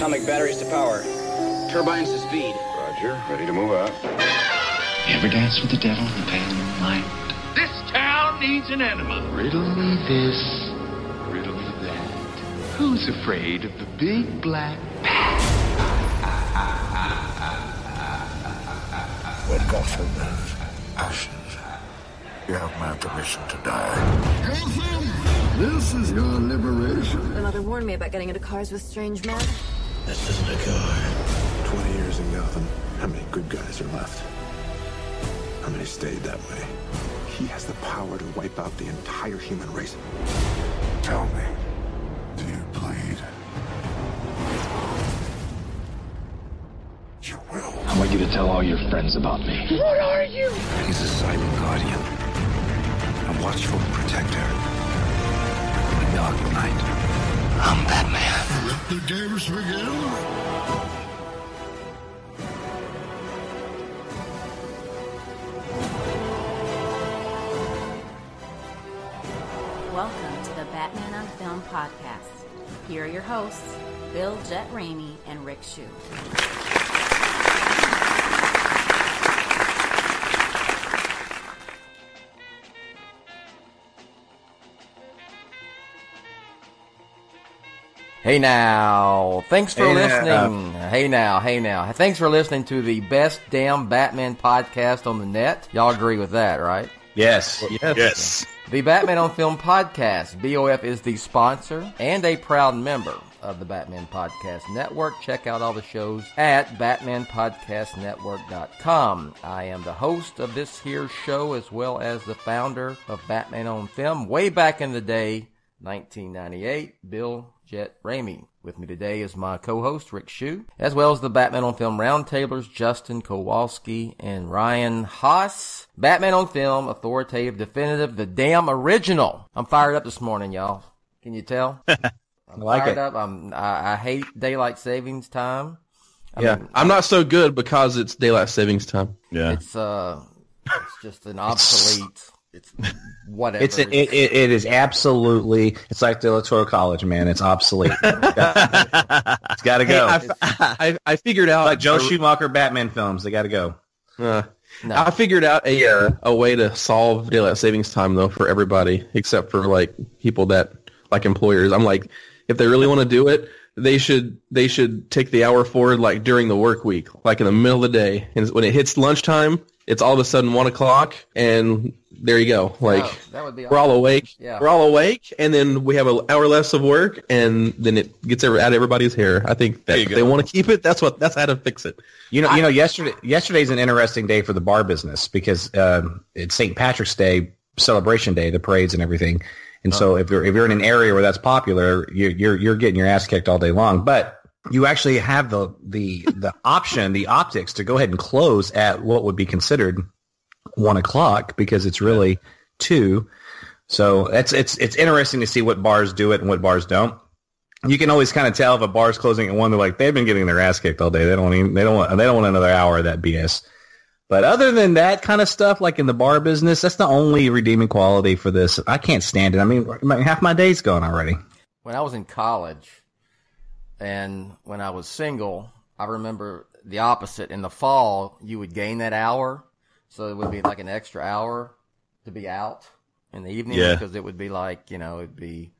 Atomic batteries to power. Turbines to speed. Roger. Ready to move out. You ever dance with the devil in the pale moonlight? This town needs an enema. Riddle me this, riddle me that. Who's afraid of the big black bat? When Gotham is ashes, you have my permission to die. This is your liberation. My mother warned me about getting into cars with strange men. This isn't a car. 20 years in Gotham. How many good guys are left? How many stayed that way? He has the power to wipe out the entire human race. Tell me, do you bleed? You will. I want you to tell all your friends about me. What are you? He's a silent guardian. A watchful protector. In the dark night. I'm Batman. Let the games begin. Welcome to the Batman on Film podcast. Here are your hosts, Bill, Jett, Ramey, and Rick Shew. Hey now, thanks for listening. Hey now. Thanks for listening to the best damn Batman podcast on the net. Y'all agree with that, right? Yes. The Batman on Film podcast. BOF is the sponsor and a proud member of the Batman Podcast Network. Check out all the shows at BatmanPodcastNetwork.com. I am the host of this here show as well as the founder of Batman on Film. Way back in the day, 1998, Bill, Jett, Ramey. With me today is my co-host, Rick Shew, as well as the Batman on Film Roundtablers, Justin, Kowalski, and Ryan Hoss. Batman on Film, authoritative, definitive, the damn original. I'm fired up this morning, y'all. Can you tell? I'm fired up. I hate daylight savings time. I mean, I'm not so good because it's daylight savings time. Yeah. It's just an obsolete... It's whatever. It is absolutely. It's like the Electoral College, man. It's obsolete. It's got to go. I figured out like Joe Schumacher Batman films. They got to go. No. I figured out a way to solve daylight savings time though for everybody except for like people that like employers. I'm like, if they really want to do it, they should take the hour forward like during the work week, like in the middle of the day, and when it hits lunchtime. It's all of a sudden 1 o'clock, and there you go. Like that would be we're all awake. Yeah. We're all awake, and then we have an hour less of work, and then it gets out of everybody's hair. I think that if they want to keep it, that's how to fix it. You know, yesterday's an interesting day for the bar business because it's St. Patrick's Day celebration day, the parades and everything. And so if you're in an area where that's popular, you're getting your ass kicked all day long, but you actually have the option, the optics to go ahead and close at what would be considered 1 o'clock because it's really 2. So it's interesting to see what bars do it and what bars don't. You can always kind of tell if a bar's closing at 1. They're like they've been getting their ass kicked all day. They don't want another hour of that BS. But other than that kind of stuff, like in the bar business, that's the only redeeming quality for this. I can't stand it. I mean, half my day's gone already. When I was in college. And when I was single, I remember the opposite. In the fall, you would gain that hour. So it would be like an extra hour to be out in the evening because it would be like, it'd be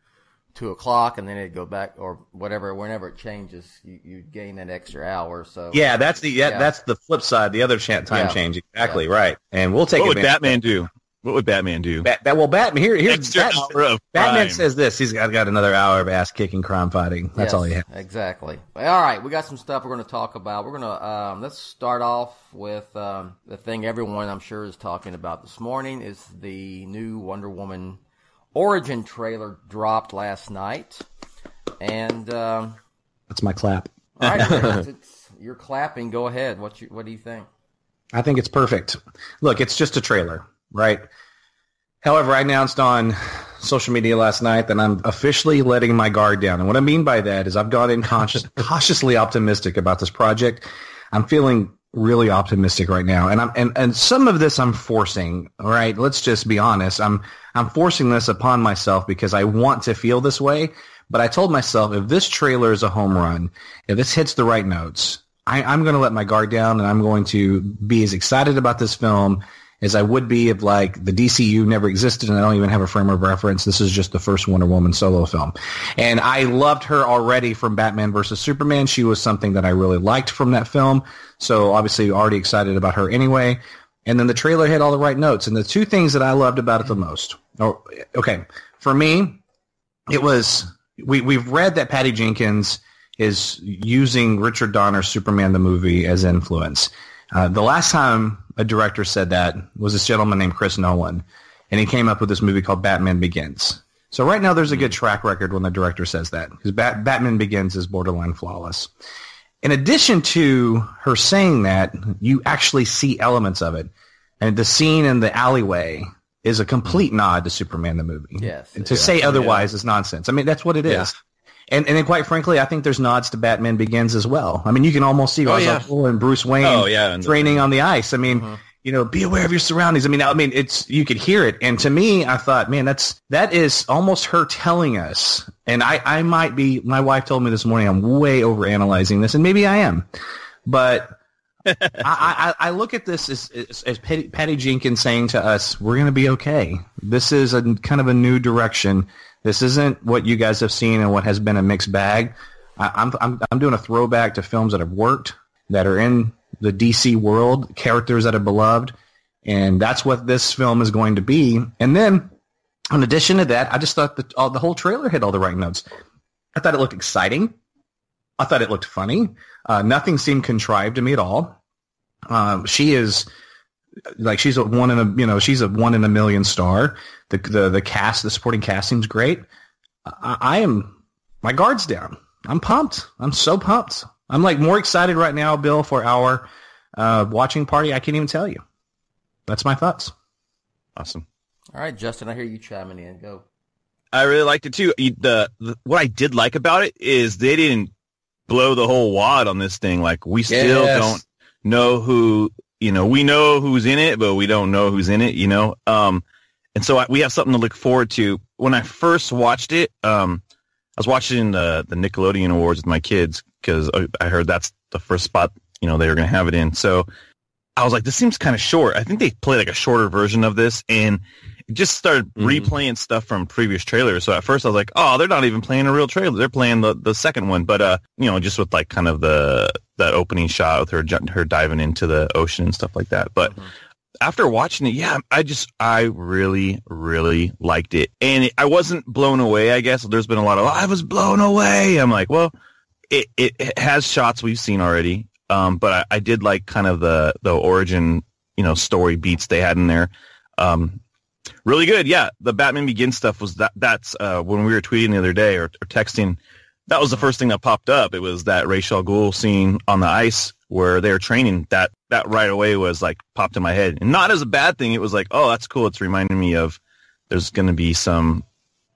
2 o'clock and then it'd go back or whatever, whenever it changes, you gain that extra hour. So that's the flip side, the other time change. Exactly, right. And we'll take What would Batman do? What would Batman do? Batman here's Batman says this. He's got another hour of ass kicking, crime fighting. That's all he has. Exactly. All right, we got some stuff we're going to talk about. We're going to let's start off with the thing everyone I'm sure is talking about this morning is the new Wonder Woman origin trailer dropped last night, and that's my clap. All right, you're clapping. Go ahead. What do you think? I think it's perfect. Look, it's just a trailer. Right. However, I announced on social media last night that I'm officially letting my guard down. And what I mean by that is I've gone in cautiously optimistic about this project. I'm feeling really optimistic right now. And some of this I'm forcing, all right? Let's just be honest. I'm forcing this upon myself because I want to feel this way. But I told myself, if this trailer is a home run, if this hits the right notes, I'm going to let my guard down, and I'm going to be as excited about this film as I would be if, like, the DCU never existed and I don't even have a frame of reference. This is just the first Wonder Woman solo film. And I loved her already from Batman vs. Superman. She was something that I really liked from that film. So obviously already excited about her anyway. And then the trailer hit all the right notes. And the two things that I loved about it the most. For me, it was, we've read that Patty Jenkins is using Richard Donner's Superman the movie as influence. The last time a director said that was this gentleman named Chris Nolan, and he came up with this movie called Batman Begins. So right now there's a good track record when the director says that, because Batman Begins is borderline flawless. In addition to her saying that, you actually see elements of it. And the scene in the alleyway is a complete nod to Superman the movie. Yes. And to say otherwise is nonsense. I mean, that's what it is. And then, quite frankly, I think there's nods to Batman Begins as well. I mean, you can almost see and Bruce Wayne training on the ice. I mean, be aware of your surroundings. I mean, it's, you could hear it. And to me, I thought, man, that is almost her telling us. And I might be. My wife told me this morning I'm way overanalyzing this, and maybe I am. But I look at this as Patty Jenkins saying to us, "We're going to be okay. This is a kind of a new direction. This isn't what you guys have seen and what has been a mixed bag." I'm doing a throwback to films that have worked, that are in the DC world, characters that are beloved, and that's what this film is going to be. And then, in addition to that, I just thought that the whole trailer hit all the right notes. I thought it looked exciting. I thought it looked funny. Nothing seemed contrived to me at all. She is like, she's a one in a million star. The cast, the supporting cast seems great. My guard's down. I'm pumped. I'm so pumped. I'm like more excited right now, Bill, for our watching party. I can't even tell you. That's my thoughts. Awesome. All right, Justin, I hear you chiming in. Go. I really liked it too. What I did like about it is they didn't blow the whole wad on this thing. Like, we still don't know who, we know who's in it, but we don't know who's in it, And so we have something to look forward to. When I first watched it, I was watching the Nickelodeon Awards with my kids because I heard that's the first spot, they were going to have it in. So I was like, this seems kind of short. I think they played like a shorter version of this, and it just started replaying stuff from previous trailers. So at first I was like, oh, they're not even playing a real trailer. They're playing the second one. But, just with like kind of that opening shot with her diving into the ocean and stuff like that. But after watching it, I really, really liked it. And I wasn't blown away, I guess. There's been a lot of, I was blown away. I'm like, well, it has shots we've seen already. But I did like kind of the origin, story beats they had in there. Really good. Yeah. The Batman Begins stuff was that's when we were tweeting the other day or texting, that was the first thing that popped up. It was that Ra's al Ghul scene on the ice where they were training. That right away was like popped in my head, and not as a bad thing. It was like, oh, that's cool. It's reminding me of there's going to be some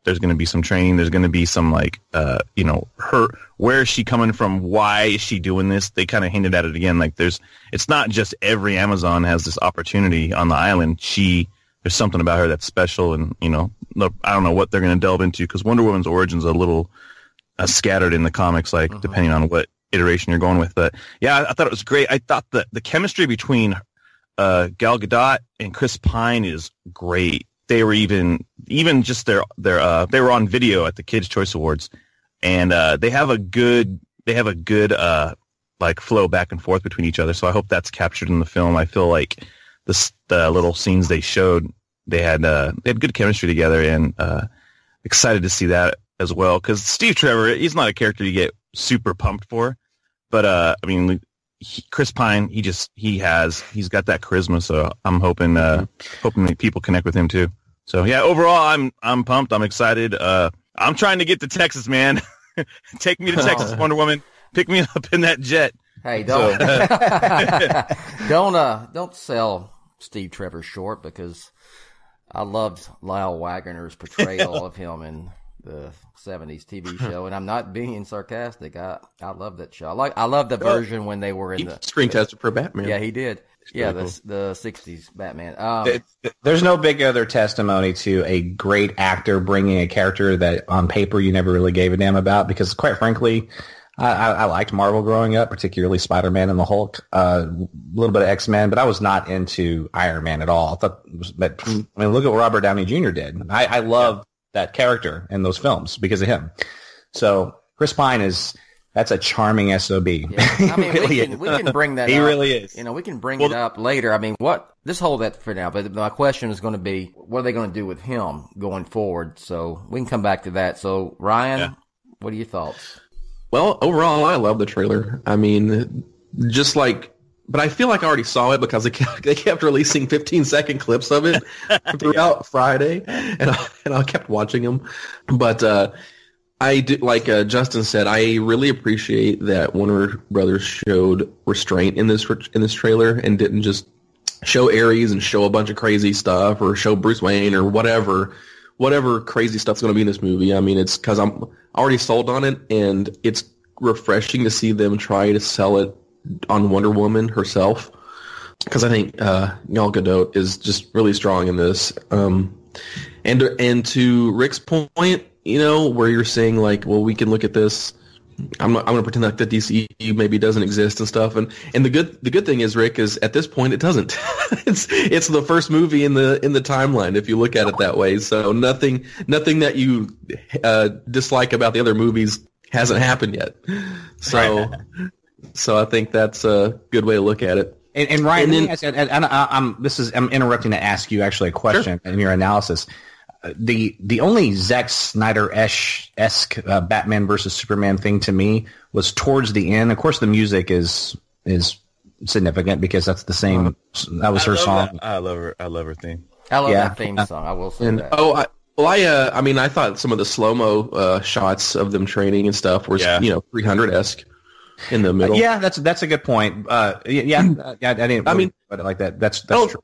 training. There's going to be some like, her, where is she coming from? Why is she doing this? They kind of hinted at it again. Like it's not just every Amazon has this opportunity on the island. There's something about her that's special, and, I don't know what they're going to delve into, because Wonder Woman's origins are a little scattered in the comics, like depending on what iteration you're going with. But yeah, I thought it was great. I thought the chemistry between Gal Gadot and Chris Pine is great. They were even just they were on video at the Kids' Choice Awards, and they have a good like flow back and forth between each other. So I hope that's captured in the film. I feel like the little scenes they showed, they had good chemistry together, and excited to see that as well. Because Steve Trevor, he's not a character you get super pumped for, but Chris Pine, he's got that charisma. So I'm hoping people connect with him too. So yeah, overall, I'm pumped. I'm excited. I'm trying to get to Texas, man. Take me to Texas, Wonder Woman. Pick me up in that jet. Hey, don't don't sell Steve Trevor short, because I loved Lyle Wagner's portrayal of him in the 70s TV show, and I'm not being sarcastic. I love that show. I love the version when they were in the screen tested for Batman. Yeah, he did. Yeah, cool. the 60s Batman. There's no big other testimony to a great actor bringing a character that on paper you never really gave a damn about, because quite frankly, I liked Marvel growing up, particularly Spider-Man and the Hulk, a little bit of X-Men, but I was not into Iron Man at all. Look at what Robert Downey Jr. did. I love that character in those films because of him. So Chris Pine that's a charming SOB. Yeah. I mean, really we can bring that he up. He really is. We can bring it up later. I mean, let's hold that for now. But my question is going to be, what are they going to do with him going forward? So we can come back to that. So Ryan, what are your thoughts? Well, overall, I love the trailer. I mean, but I feel like I already saw it because they kept releasing 15-second clips of it throughout Friday, and I kept watching them. But I did, like Justin said, I really appreciate that Warner Brothers showed restraint in this trailer and didn't just show Ares and show a bunch of crazy stuff or show Bruce Wayne or whatever crazy stuff's going to be in this movie. I mean, it's because I'm already sold on it, and it's refreshing to see them try to sell it on Wonder Woman herself, because I think Gal Gadot is just really strong in this. And to Rick's point, where you're saying like, well, we can look at this. I'm going to pretend like the DCU maybe doesn't exist and stuff. And the good thing is, Rick, is at this point it doesn't. it's the first movie in the timeline if you look at it that way. So nothing that you dislike about the other movies hasn't happened yet. So I think that's a good way to look at it. And Ryan, I'm interrupting to ask you actually a question in your analysis. The only Zack Snyder-esque Batman versus Superman thing to me was towards the end. Of course, the music is significant because that's the same. That was her song. I love her theme. I love that theme song. I will say that. I thought some of the slow-mo shots of them training and stuff were 300-esque in the middle. Yeah, that's a good point. I didn't. Put it like that. That's true.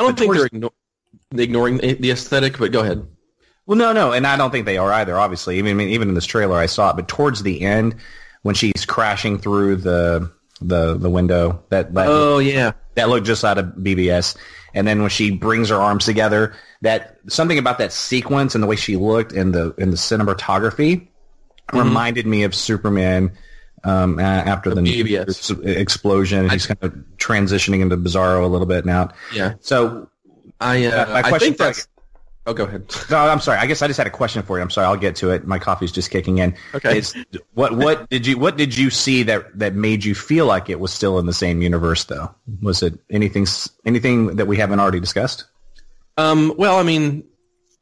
I don't think they're ignoring the aesthetic, but go ahead. Well, no, and I don't think they are either. Obviously, even in this trailer, I saw it. But towards the end, when she's crashing through the window, that looked just out of BBS. And then when she brings her arms together, that something about that sequence and the way she looked in the cinematography reminded me of Superman. After the BBS explosion, he's kind of transitioning into Bizarro a little bit now. Yeah. So, I think that's. Oh, go ahead. No, I'm sorry. I guess I just had a question for you. I'm sorry. I'll get to it. My coffee's just kicking in. Okay. What did you see that made you feel like it was still in the same universe, though? Was it anything that we haven't already discussed? Well, I mean,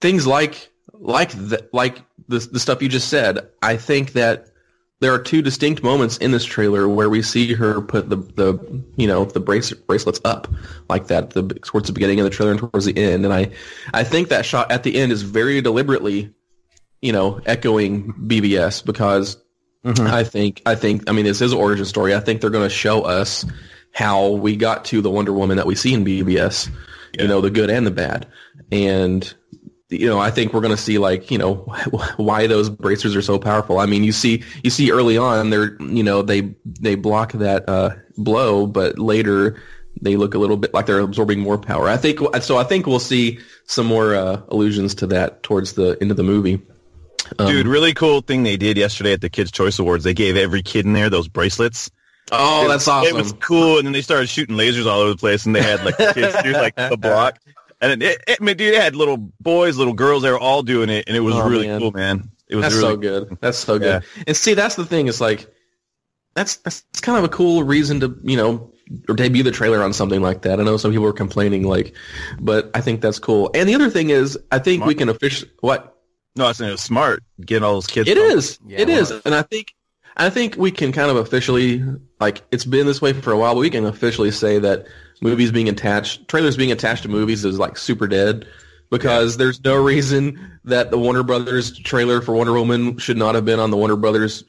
things like the stuff you just said. I think that there are two distinct moments in this trailer where we see her put the bracelets up like that, towards the beginning of the trailer and towards the end. And I think that shot at the end is very deliberately, echoing BBS, because I think this is an origin story. I think they're going to show us how we got to the Wonder Woman that we see in BBS, the good and the bad. And I think we're going to see why those bracers are so powerful. I mean, you see early on they block that blow, but later they look a little bit like they're absorbing more power. I think we'll see some more allusions to that towards the end of the movie. Dude, really cool thing they did yesterday at the Kids' Choice Awards. They gave every kid in there those bracelets. Oh, that's awesome. It was cool, and then they started shooting lasers all over the place, and they had the kids do the block. And it had little boys, little girls. They were all doing it, and it was really cool, man. It was that's really so good. That's so good. Yeah. And see, that's the thing. It's like that's kind of a cool reason to or debut the trailer on something like that. I know some people are complaining, but I think that's cool. And the other thing is, I think smart. We can officially what? No, I was saying it was smart getting all those kids. It is. Yeah, it is, and I think we can kind of officially, it's been this way for a while, but we can officially say that trailers being attached to movies is super dead, because there's no reason that the Warner Brothers trailer for Wonder Woman should not have been on the Warner Brothers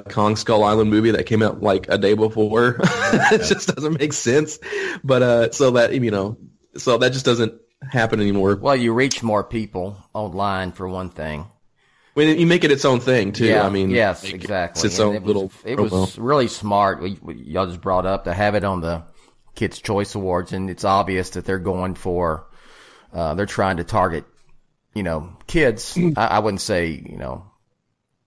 Kong Skull Island movie that came out a day before. It just doesn't make sense. But so that just doesn't happen anymore. Well, you reach more people online for one thing. When you make it its own thing too. Yeah, I mean, yes, exactly. It's its own it was really smart. Y'all just brought up to have it on the Kids' Choice Awards, and it's obvious that they're going for, they're trying to target, kids. I wouldn't say,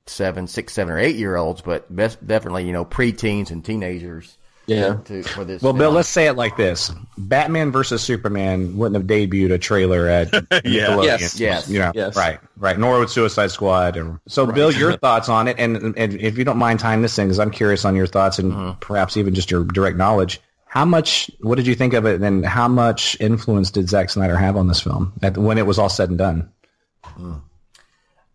6, 7, or 8-year-olds, but definitely, preteens and teenagers. Yeah. For this Well, film. Bill, let's say it like this: Batman versus Superman wouldn't have debuted a trailer at Nickelodeon. Yes. Right. Nor would Suicide Squad. Bill, your thoughts on it, and if you don't mind tying this in, because I'm curious on your thoughts and perhaps even just your direct knowledge. What did you think of it, and how much influence did Zack Snyder have on this film when it was all said and done?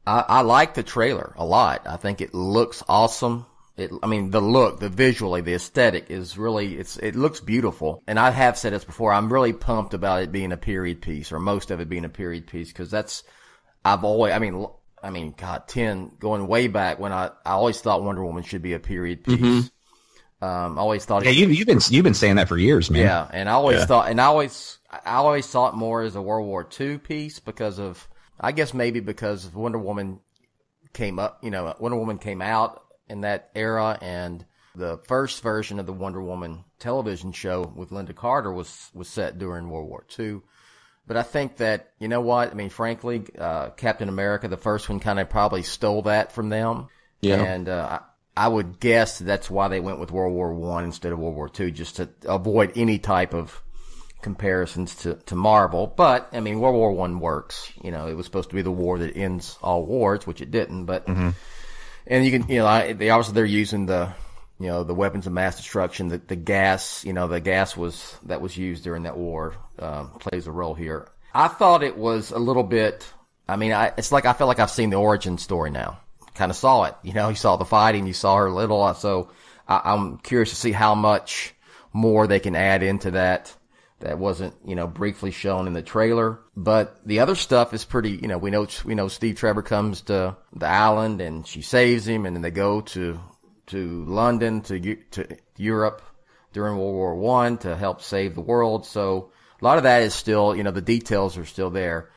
I like the trailer a lot. I think it looks awesome. The visually, the aesthetic is really, it looks beautiful. And I have said this before, I'm really pumped about it being a period piece, or most of it being a period piece, because going way back when I always thought Wonder Woman should be a period piece. I always thought. Yeah, you've been saying that for years, man. Yeah, and I always thought, I always saw it more as a World War II piece because of Wonder Woman came up, Wonder Woman came out in that era, and the first version of the Wonder Woman television show with Linda Carter was set during World War II. But I think that, frankly, Captain America, the first one, kind of probably stole that from them. Yeah. And I would guess that's why they went with World War I instead of World War II, just to avoid any type of comparisons to Marvel. But, World War I works. It was supposed to be the war that ends all wars, which it didn't. But and you can, they're using the weapons of mass destruction, the gas, the gas that was used during that war, plays a role here. I thought it was a little bit, it's like I feel like I've seen the origin story now. Kind of saw it, you saw the fighting, you saw her little, so I'm curious to see how much more they can add into that wasn't, briefly shown in the trailer. But the other stuff is pretty, we know Steve Trevor comes to the island and she saves him, and then they go to London, to Europe during World War I to help save the world. So a lot of that is still, the details are still there.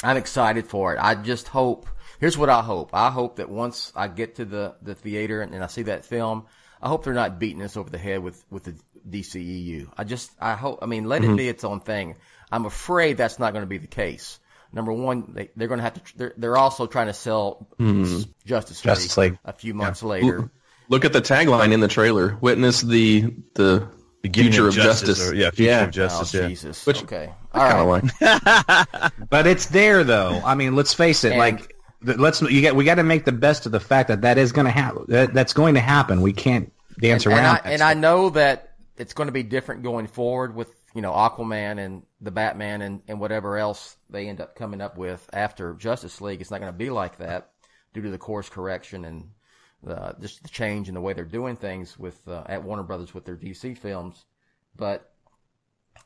I'm excited for it. I just hope, here's what I hope. I hope that once I get to the theater and I see that film, I hope they're not beating us over the head with the DCEU. I hope, let it be its own thing. I'm afraid that's not going to be the case. Number one, they're going to have to, they're also trying to sell Justice League a few months later. Look at the tagline in the trailer. Witness the future of justice. Future of justice. Oh, Jesus. Which, okay. All right. But it's there, though. Let's face it. We got to make the best of the fact that is going to happen. That's going to happen. We can't dance around. I know that it's going to be different going forward with Aquaman and the Batman and whatever else they end up coming up with after Justice League. It's not going to be like that due to the course correction and just the change in the way they're doing things with at Warner Brothers with their DC films. But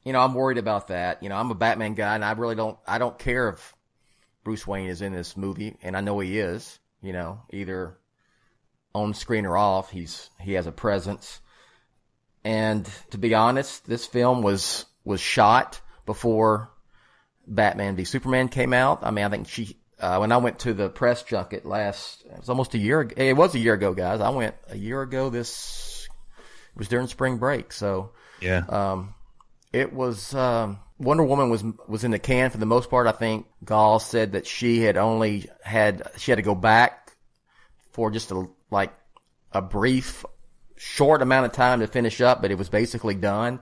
I'm worried about that. I'm a Batman guy, and I don't care if Bruce Wayne is in this movie, and I know he is, either on screen or off. He has a presence. And to be honest, this film was shot before Batman v Superman came out. I think when I went to the press junket it was almost a year ago. It was a year ago, guys. I went a year ago. It was during spring break. So, yeah. It was, Wonder Woman was in the can for the most part. I think Gall said that she had to go back for just a brief, short amount of time to finish up, but it was basically done.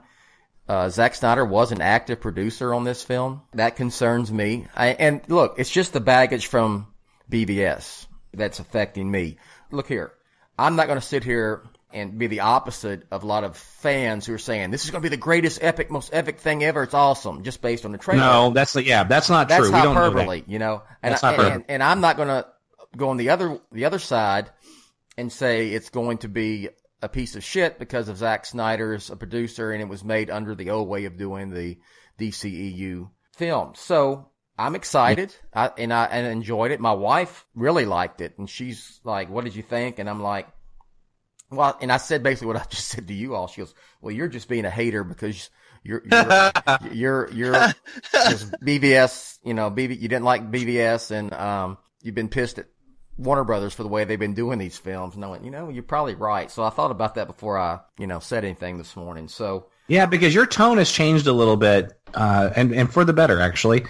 Zack Snyder was an active producer on this film. That concerns me. And look, it's just the baggage from BVS that's affecting me. Look here. I'm not going to sit here and be the opposite of a lot of fans who are saying, this is going to be the greatest, most epic thing ever. It's awesome, just based on the trailer. No, that's not true. That's hyperbole, And I'm not going to go on the other side and say it's going to be a piece of shit because of Zack Snyder's a producer and it was made under the old way of doing the DCEU film. So I'm excited. I enjoyed it. My wife really liked it, and she's like, what did you think? And I'm like, well, and I said basically what I just said to you all. She goes, well, you're just being a hater because you're just BVS, you didn't like BVS, and you've been pissed at Warner Brothers for the way they've been doing these films. And I went, you're probably right. So I thought about that before I, said anything this morning. So yeah, because your tone has changed a little bit, and for the better, actually,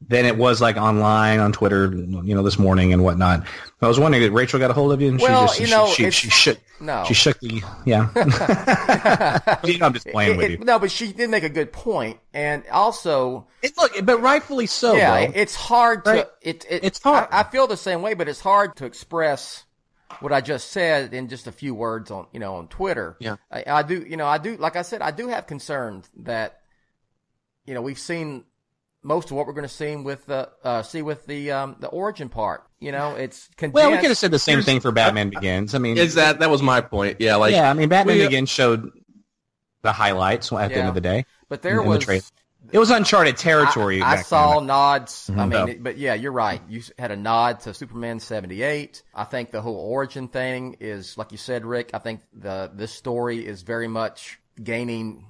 than it was like online on Twitter, this morning and whatnot. I was wondering, did Rachel got a hold of you? And she shook. No, she shook the I'm just playing with you. No, but she did make a good point, and also but rightfully so. Yeah, bro. It's hard to right? It's hard. I feel the same way, but it's hard to express what I just said in just a few words on on Twitter. Yeah, I do. I do. Like I said, I do have concerns that we've seen most of what we're going to see with the origin part. It's condensed. Well, we could have said the same thing for Batman Begins. I mean, that was my point. Yeah, Batman Begins showed the highlights at the end of the day. But it was uncharted territory. I saw nods. Mm-hmm. I mean, but yeah, you're right. You had a nod to Superman 78. I think the whole origin thing is, like you said, Rick, I think this story is very much gaining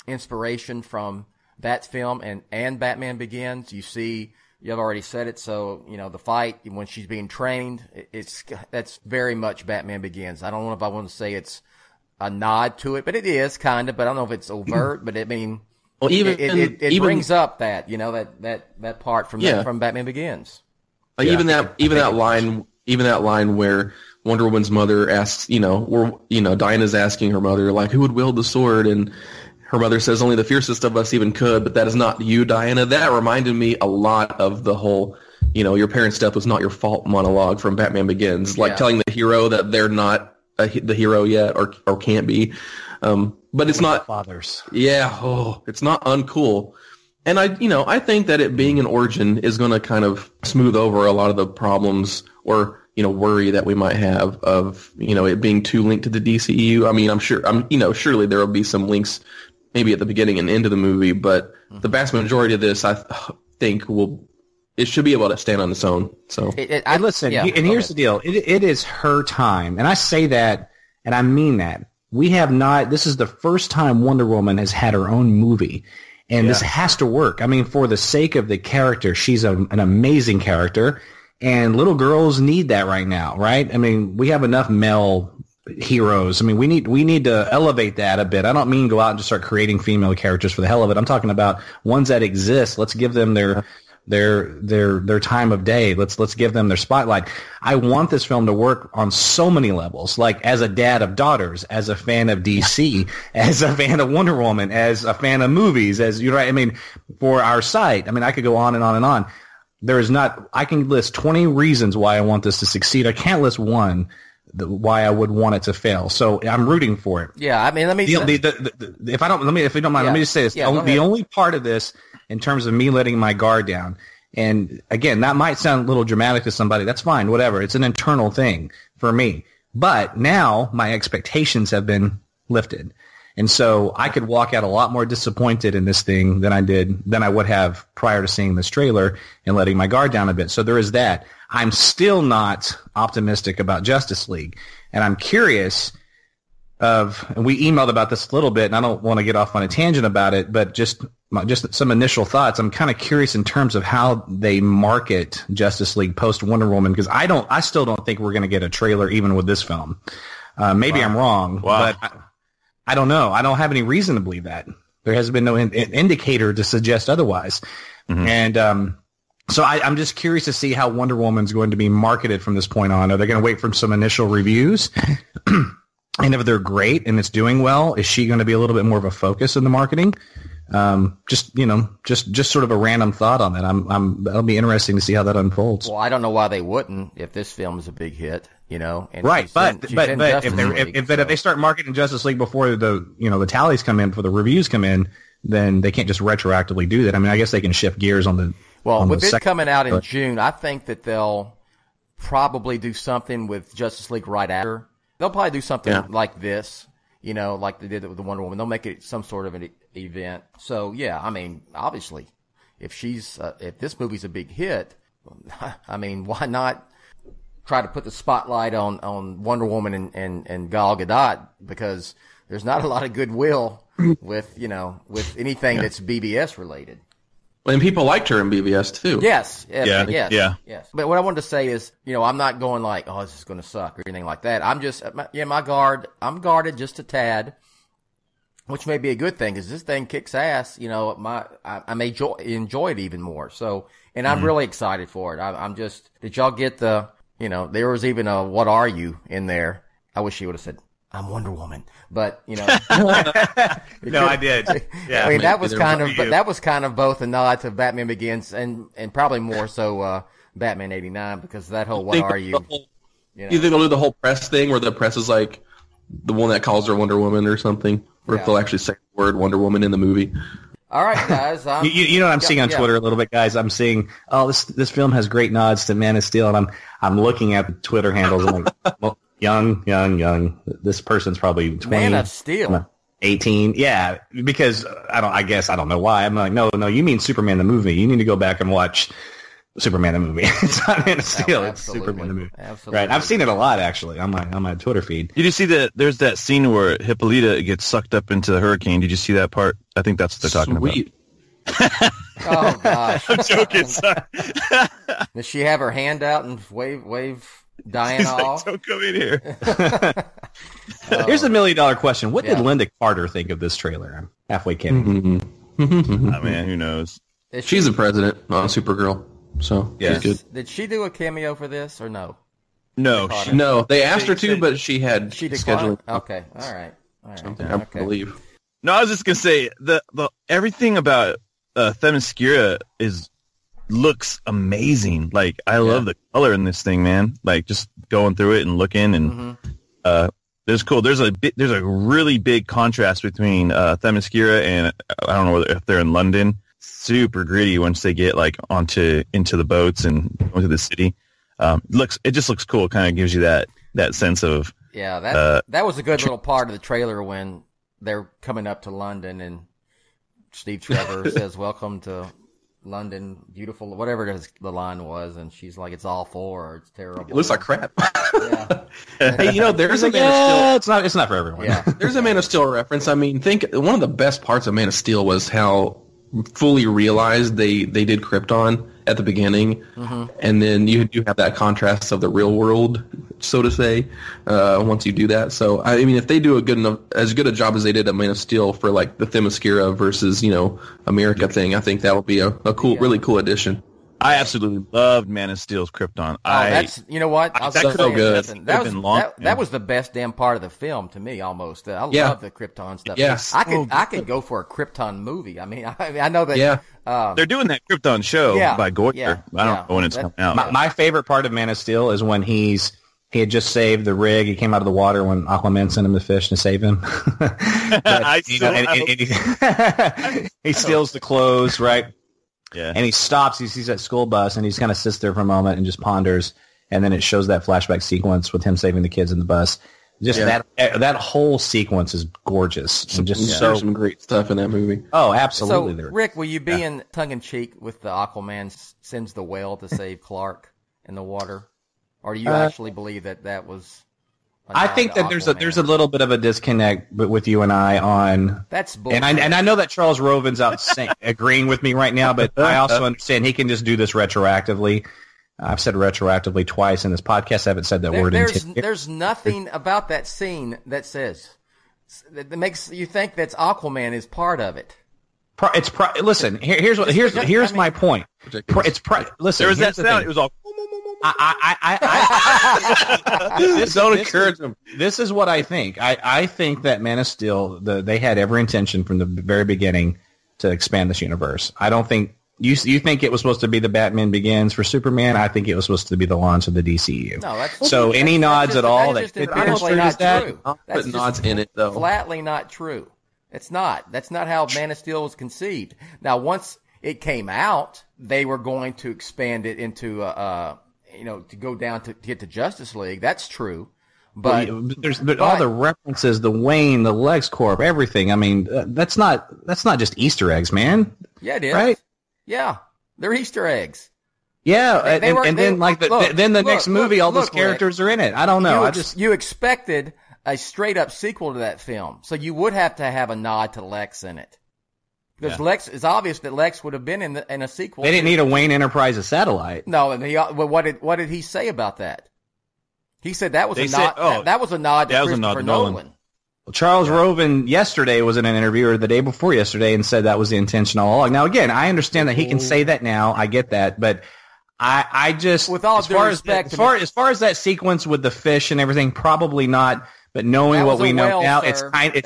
inspiration from that film and Batman Begins. You've already said it. So, the fight when she's being trained, that's very much Batman Begins. I don't know if I want to say it's a nod to it, but it is kind of, but I don't know if it's overt, but I mean, well, it brings up that, that part from Batman Begins. Even that line where Wonder Woman's mother asks, Diana's asking her mother, like, who would wield the sword? And her mother says only the fiercest of us even could, but that is not you, Diana. That reminded me a lot of the whole, your parents' death was not your fault monologue from Batman Begins, like telling the hero that they're not the hero yet or can't be. But it's not fathers. Yeah. Oh, it's not uncool. And I think that it being an origin is going to kind of smooth over a lot of the problems or, worry that we might have of, it being too linked to the DCEU. I mean, surely there will be some links maybe at the beginning and end of the movie, but the vast majority of this, I think, it should be able to stand on its own. So, listen, and here's the deal: it is her time, and I say that, and I mean that. We have not. This is the first time Wonder Woman has had her own movie, and this has to work. I mean, for the sake of the character, she's an amazing character, and little girls need that right now, right? I mean, we have enough male heroes. I mean, we need to elevate that a bit. I don't mean go out and just start creating female characters for the hell of it. I'm talking about ones that exist. Let's give them their time of day. Let's give them their spotlight. I want this film to work on so many levels. Like as a dad of daughters, as a fan of DC, as a fan of Wonder Woman, as a fan of movies, I mean, for our site. I mean, I could go on and on and on. I can list 20 reasons why I want this to succeed. I can't list one why I would want it to fail. So I'm rooting for it. Yeah, I mean, let me. If you don't mind, let me just say this. The only part of this, in terms of me letting my guard down, and again, that might sound a little dramatic to somebody. That's fine, whatever. It's an internal thing for me. But now my expectations have been lifted, and so I could walk out a lot more disappointed in this thing than I would have prior to seeing this trailer and letting my guard down a bit. So there is that. I'm still not optimistic about Justice League, and I'm curious and we emailed about this a little bit, and I don't want to get off on a tangent about it, but just some initial thoughts. I'm kind of curious in terms of how they market Justice League post Wonder Woman, because I still don't think we're going to get a trailer even with this film. Maybe I'm wrong, but I don't know. I don't have any reason to believe that. There has been no indicator to suggest otherwise. Mm-hmm. And so I'm just curious to see how Wonder Woman's going to be marketed from this point on. Are they going to wait for some initial reviews? And if they're great and it's doing well, is she going to be a little bit more of a focus in the marketing? Just sort of a random thought on that. That'll be interesting to see how that unfolds. Well, I don't know why they wouldn't if this film is a big hit, And right, but if they start marketing Justice League before the tallies come in, before the reviews come in, then they can't just retroactively do that. I mean, I guess they can shift gears on the. Well, with it coming out in June, I think that they'll probably do something with Justice League right after. They'll probably do something like this, like they did with the Wonder Woman. They'll make it some sort of an event. So, yeah, I mean, obviously, if this movie's a big hit, I mean, why not try to put the spotlight on Wonder Woman and Gal Gadot? Because there's not a lot of goodwill with anything that's BBS related. And people liked her in BVS too. Yes. Yeah. Yes. But what I wanted to say is, I'm not going like, oh, this is going to suck or anything like that. I'm just, I'm guarded just a tad, which may be a good thing because this thing kicks ass. I may enjoy it even more. So, and I'm really excited for it. I'm just, did y'all get there was even a, what are you in there? I wish she would have said, I'm Wonder Woman, but no, I did. Yeah, I mean that was kind of both a nod to Batman Begins and probably more so Batman '89 because that whole what are you? You think they'll do the whole press thing where the press is like the one that calls her Wonder Woman or something, or if they'll actually say the word Wonder Woman in the movie? All right, guys. You know what I'm seeing on Twitter a little bit, guys? I'm seeing, this film has great nods to Man of Steel, and I'm looking at the Twitter handles. I'm like, well, young. This person's probably 20. Man of Steel. 18. Yeah, because I don't know why. I'm like, no, you mean Superman the movie. You need to go back and watch Superman the movie. It's not Man of Steel. It's Superman the movie. Absolutely. Right. I've seen it a lot, actually, on my Twitter feed. Did you see that? There's that scene where Hippolyta gets sucked up into the hurricane. Did you see that part? I think that's what they're talking about. Oh, gosh. I'm joking, son. Does she have her hand out and wave Diana off? Don't come in here. Here's a $1 million question. What did Linda Carter think of this trailer? I'm halfway kidding. Oh, man, who knows? She's the president on Supergirl. So yeah, she's good. Did she do a cameo for this or no? No, they asked her to, but she had scheduling. Okay, all right. I believe. No, I was just gonna say the everything about Themyscira looks amazing. Like I love the color in this thing, man. Like just going through it and looking, and there's cool. There's a really big contrast between Themyscira and I don't know if they're in London. Super gritty once they get like into the boats and into the city. It just looks cool. It kind of gives you that sense of that was a good little part of the trailer when they're coming up to London and Steve Trevor says, "Welcome to London, beautiful," whatever the line was, and she's like, "It's awful," or "It's terrible." It looks like crap. Yeah. Hey, there's a Man of Steel. It's not for everyone. Yeah. There's a Man of Steel reference. I mean, one of the best parts of Man of Steel was how fully realized they did Krypton at the beginning, and then you do have that contrast of the real world, so to say, once you do that. So I mean, if they do as good a job as they did at Man of Steel for like the Themyscira versus America thing, I think that'll be a cool, really cool addition. I absolutely loved Man of Steel's Krypton. That's what that was so good. That was the best damn part of the film to me. Almost, I love the Krypton stuff. Yes, I could go for a Krypton movie. I mean, I know that. Yeah, they're doing that Krypton show by Goyer. Yeah, I don't know when it's coming out. My favorite part of Man of Steel is when he had just saved the rig. He came out of the water when Aquaman sent him the fish to save him. He steals the clothes, right? Yeah. And he stops, he sees that school bus, and he just kind of sits there for a moment and just ponders, and then it shows that flashback sequence with him saving the kids in the bus. Just that whole sequence is gorgeous. There's some great stuff in that movie. Oh, absolutely. So, Rick, will you be in tongue-in-cheek with the Aquaman sends the whale to save Clark in the water? Or do you actually believe that was... I think that there's a little bit of a disconnect with you and I on that's bullshit. And I know that Charles Roven's out agreeing with me right now, but I also understand he can just do this retroactively. I've said retroactively twice in this podcast. I haven't said that word. There's nothing about that scene that makes you think that Aquaman is part of it. Listen. Here's my point. Listen. There was that sound. It was all. Don't encourage them. This is what I think. I think that Man of Steel, they had every intention from the very beginning to expand this universe. I don't think you think it was supposed to be the Batman Begins for Superman. I think it was supposed to be the launch of the DCU. No, any nods at all that could demonstrate not true. That's nods in it though. Flatly not true. It's not. That's not how Man of Steel was conceived. Now, once it came out, they were going to expand it into to go down to get to Justice League. That's true. But all the references, the Wayne, the LexCorp, everything. I mean, that's not just Easter eggs, man. Yeah, it is. Right? Yeah, they're Easter eggs. Yeah, then the next movie, all those characters are in it. I don't know. You expected a straight up sequel to that film, so you would have to have a nod to Lex in it. Because Lex, it's obvious that Lex would have been in a sequel. They didn't need a Wayne Enterprises satellite. No, and what did he say about that? He said that was a nod. That was a nod to Christopher Nolan. Well, Charles Roven yesterday was in an interview, or the day before yesterday, and said that was the intention all along. Now, again, I understand that he can say that now. I get that, but I just, with all due respect, as far as that sequence with the fish and everything, probably not. But knowing what we know now, it's kind of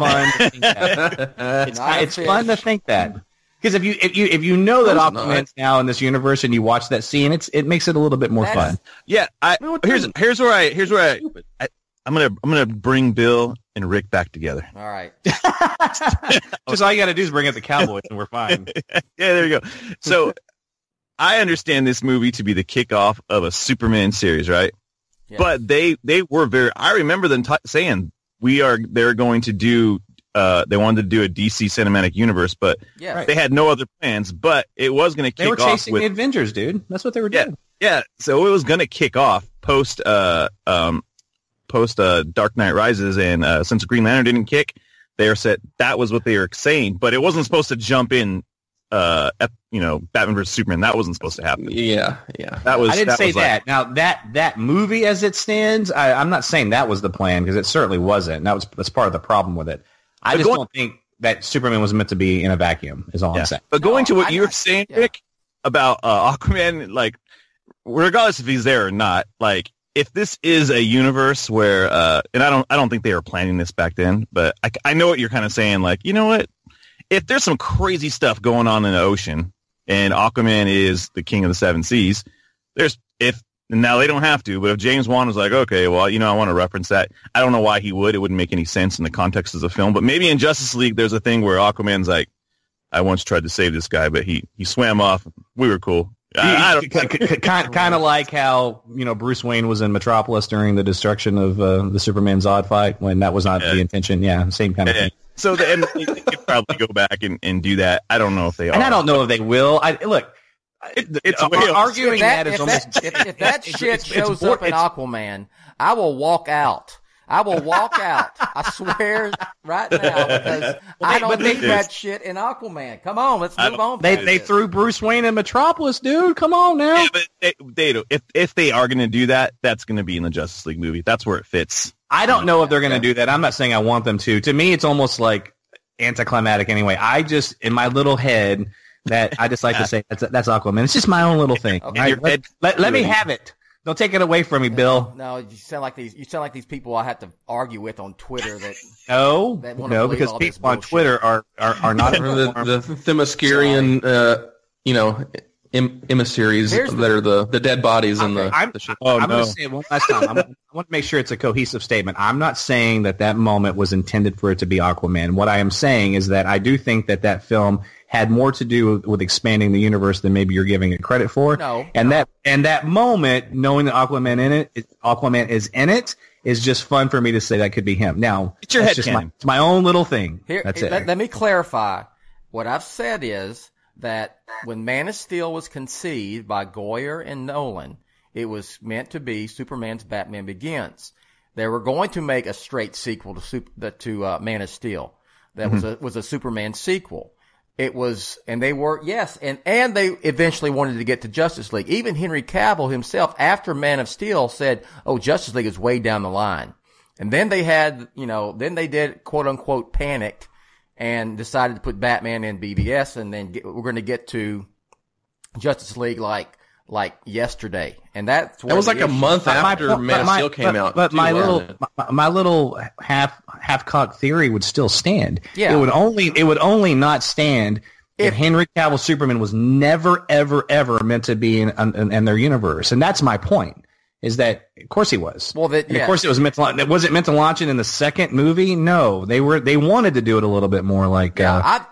fun to think that. It's fun to think that. Because if you know that Aquaman's now in this universe and you watch that scene, it makes it a little bit more fun. Yeah, here's where I'm gonna bring Bill and Rick back together. All right. Just all you got to do is bring up the Cowboys and we're fine. Yeah, there you go. So I understand this movie to be the kickoff of a Superman series, right? Yeah. But they were I remember them saying they're going to do. They wanted to do a DC cinematic universe, but they had no other plans. But it was going to kick off. They were chasing the Avengers, dude. That's what they were doing. Yeah. So it was going to kick off post Dark Knight Rises, and since Green Lantern didn't kick, they were set. That was what they were saying, but it wasn't supposed to jump in. Batman vs Superman. That wasn't supposed to happen. Yeah. I didn't say that. Now that movie as it stands, I'm not saying that was the plan because it certainly wasn't. That's part of the problem with it. I just don't think that Superman was meant to be in a vacuum. Is all I'm saying. But going to what you were saying, Rick, about Aquaman, like regardless if he's there or not, like. If this is a universe where, and I don't think they were planning this back then, but I know what you're kind of saying. Like, you know what? If there's some crazy stuff going on in the ocean, and Aquaman is the king of the seven seas, now they don't have to, but if James Wan was like, okay, well, I want to reference that. I don't know why he would. It wouldn't make any sense in the context of the film. But maybe in Justice League, there's a thing where Aquaman's like, I once tried to save this guy, but he swam off. We were cool. Kind of like how Bruce Wayne was in Metropolis during the destruction of the Superman Zod fight when that was not the intention. Yeah, same kind of thing. So they could probably go back and do that. I don't know if they are. And I don't know if they will. It's arguing if that shit shows up in Aquaman, I will walk out. I swear right now, because I don't need that shit in Aquaman. Come on, let's move on. They threw Bruce Wayne in Metropolis, dude. Come on now. Yeah, but if they are going to do that, that's going to be in the Justice League movie. That's where it fits. I don't know if they're going to do that. I'm not saying I want them to. To me, it's almost like anticlimactic anyway. I just, in my little head, that I just like to say that's Aquaman. It's just my own little thing. Okay. Right? Let me have it. Don't take it away from me, Bill. No, you sound like these people I have to argue with on Twitter. No, because people on Twitter are not the Themyscirian, emissaries that are the dead bodies in the ship. I'm going to say it one last time. I want to make sure it's a cohesive statement. I'm not saying that moment was intended for it to be Aquaman. What I am saying is that I do think that film had more to do with expanding the universe than maybe you're giving it credit for. That moment, knowing that Aquaman is in it, is just fun for me to say that could be him. Now, it's your headcanon. It's my own little thing. That's it. Let me clarify. What I've said is that when Man of Steel was conceived by Goyer and Nolan, it was meant to be Superman's Batman Begins. They were going to make a straight sequel to Man of Steel. That was a Superman sequel. It was, and they were, yes, and they eventually wanted to get to Justice League. Even Henry Cavill himself, after Man of Steel, said, "Oh, Justice League is way down the line." And then they had, then they did quote unquote panicked and decided to put Batman in BVS, and then we're going to get to Justice League like yesterday, and that was like a month after Man of Steel came out. But my little half-cocked theory would still stand. Yeah. It would only not stand if Henry Cavill Superman was never ever ever meant to be in their universe, and that's my point. Is that of course he was. Well, of course it was meant to. Was it meant to launch it in the second movie? No, they wanted to do it a little bit more like when I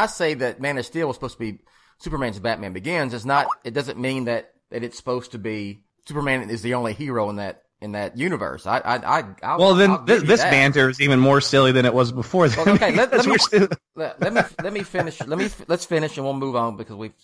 say that Man of Steel was supposed to be Superman's Batman Begins, it doesn't mean that it's supposed to be Superman is the only hero in that universe. This banter is even more silly than it was before. Well, okay, let me finish. Let's finish and we'll move on because we've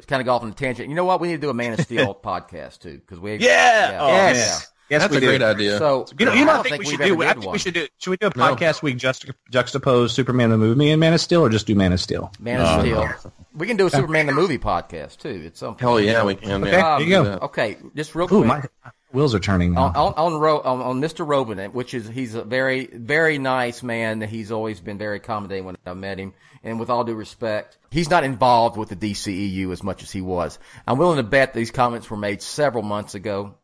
kind of gone off on a tangent. You know what? We need to do a Man of Steel podcast too because we. Yeah. Yes, That's we a do. great idea. So You know, I I don't think we should we've do. ever I did think one. we should do. Should we do a podcast week juxtapose Superman the movie and Man of Steel, or just do Man of Steel? Man of Steel. We can do a Superman the movie podcast too. At some point. Hell yeah, we can. Okay, Yeah. there you go. Okay, just real Ooh, quick. my wheels are turning now. On Mr. Robin, he's a very, very nice man. He's always been very accommodating when I met him. And with all due respect, he's not involved with the DCEU as much as he was. I'm willing to bet these comments were made several months ago.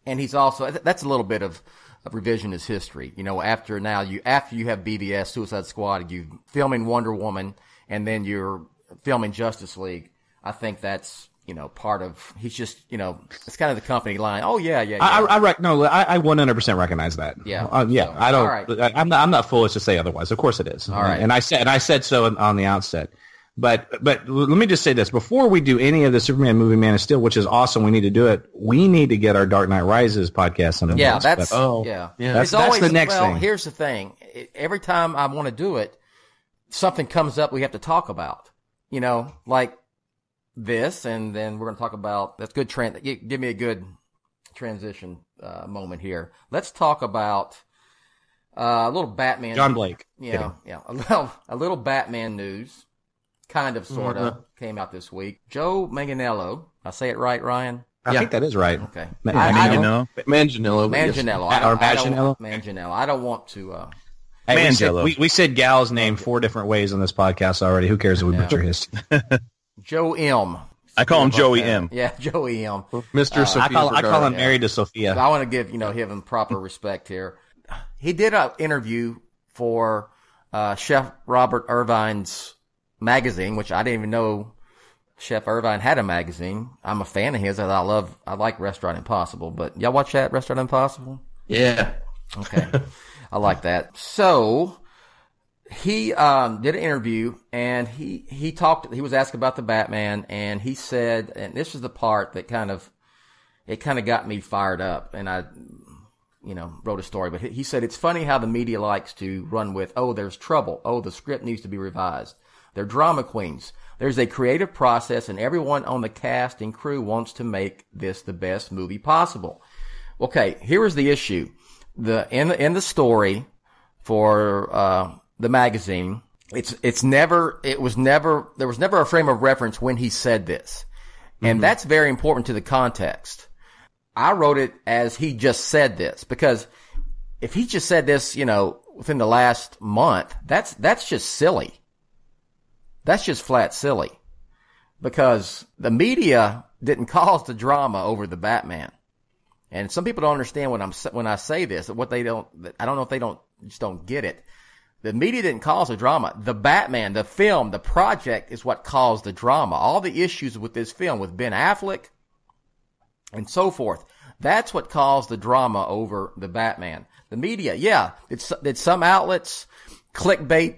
And he's also, that's a little bit of revisionist history. You know, after you have BVS, Suicide Squad, you filming Wonder Woman, and then you're filming Justice League. I think that's, you know, part of, he's just, you know, it's kind of the company line. Oh yeah. I 100% recognize that. Yeah. So, I don't, right. I'm not foolish to say otherwise. Of course it is. All right. And I said so on the outset. But let me just say this. Before we do any of the Superman movie Man of Steel, which is awesome, we need to do it. We need to get our Dark Knight Rises podcast on the list. That's that's the next thing. Here's the thing. Every time I want to do it, something comes up we have to talk about. You know, like this, and then we're going to talk about, that's good. Give me a good transition moment here. Let's talk about a little Batman. John Blake. Yeah. A little Batman news. Kind of, sort of, came out this week. Joe Manganiello. I say it right, Ryan? I think that is right. Okay. Manganiello. Manganiello. I don't want to... we said Gal's name 4 different ways on this podcast already. Who cares if we butcher history? Joe M. I call him Joey M. Yeah, Joey M. Mr. Sophia. I call him married to Sophia. I want to give him proper respect here. He did an interview for Chef Robert Irvine's magazine, which I didn't even know Chef Irvine had a magazine. I'm a fan of his. I like Restaurant Impossible, but y'all watch that Restaurant Impossible? Yeah. Okay. I like that. So he did an interview, and he was asked about the Batman, and he said, and this is the part that kind of got me fired up, and I wrote a story, but he said, it's funny how the media likes to run with, oh, there's trouble. Oh, the script needs to be revised. They're drama queens. There's a creative process, and everyone on the cast and crew wants to make this the best movie possible. Okay, here is the issue. In the story for the magazine, there was never a frame of reference when he said this. And that's very important to the context. I wrote it as he just said this, because if he just said this, within the last month, that's just silly. That's just flat silly, because the media didn't cause the drama over the Batman. And some people don't understand when I say this, I don't know if they just don't get it. The media didn't cause the drama. The Batman, the film, the project is what caused the drama. All the issues with this film, with Ben Affleck and so forth, that's what caused the drama over the Batman. The media, yeah. Did some outlets clickbait?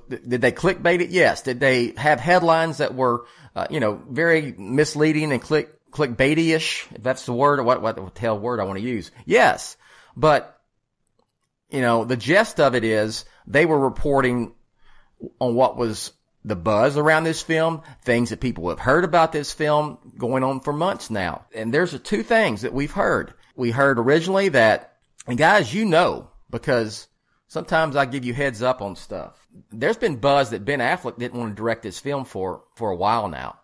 Did they clickbait it? Yes. Did they have headlines that were, very misleading and clickbaity-ish? If that's the word, or what the hell word I want to use? Yes. But, the gist of it is they were reporting on what was the buzz around this film, things that people have heard about this film going on for months now. And there's 2 things that we've heard. We heard originally that, and guys, because sometimes I give you heads up on stuff. There's been buzz that Ben Affleck didn't want to direct this film for a while now.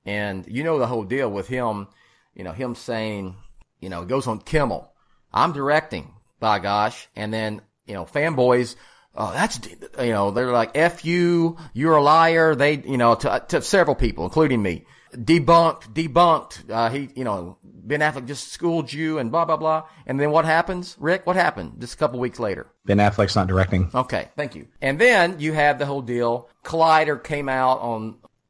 And the whole deal with him, him saying, it goes on Kimmel, I'm directing, by gosh. And then, fanboys, they're like, F you, you're a liar. They, to several people, including me, debunked. Ben Affleck just schooled you and blah, blah, blah. And then what happens, Rick? What happened just a couple weeks later? Ben Affleck's not directing. Okay, thank you. And then you have the whole deal. Collider came out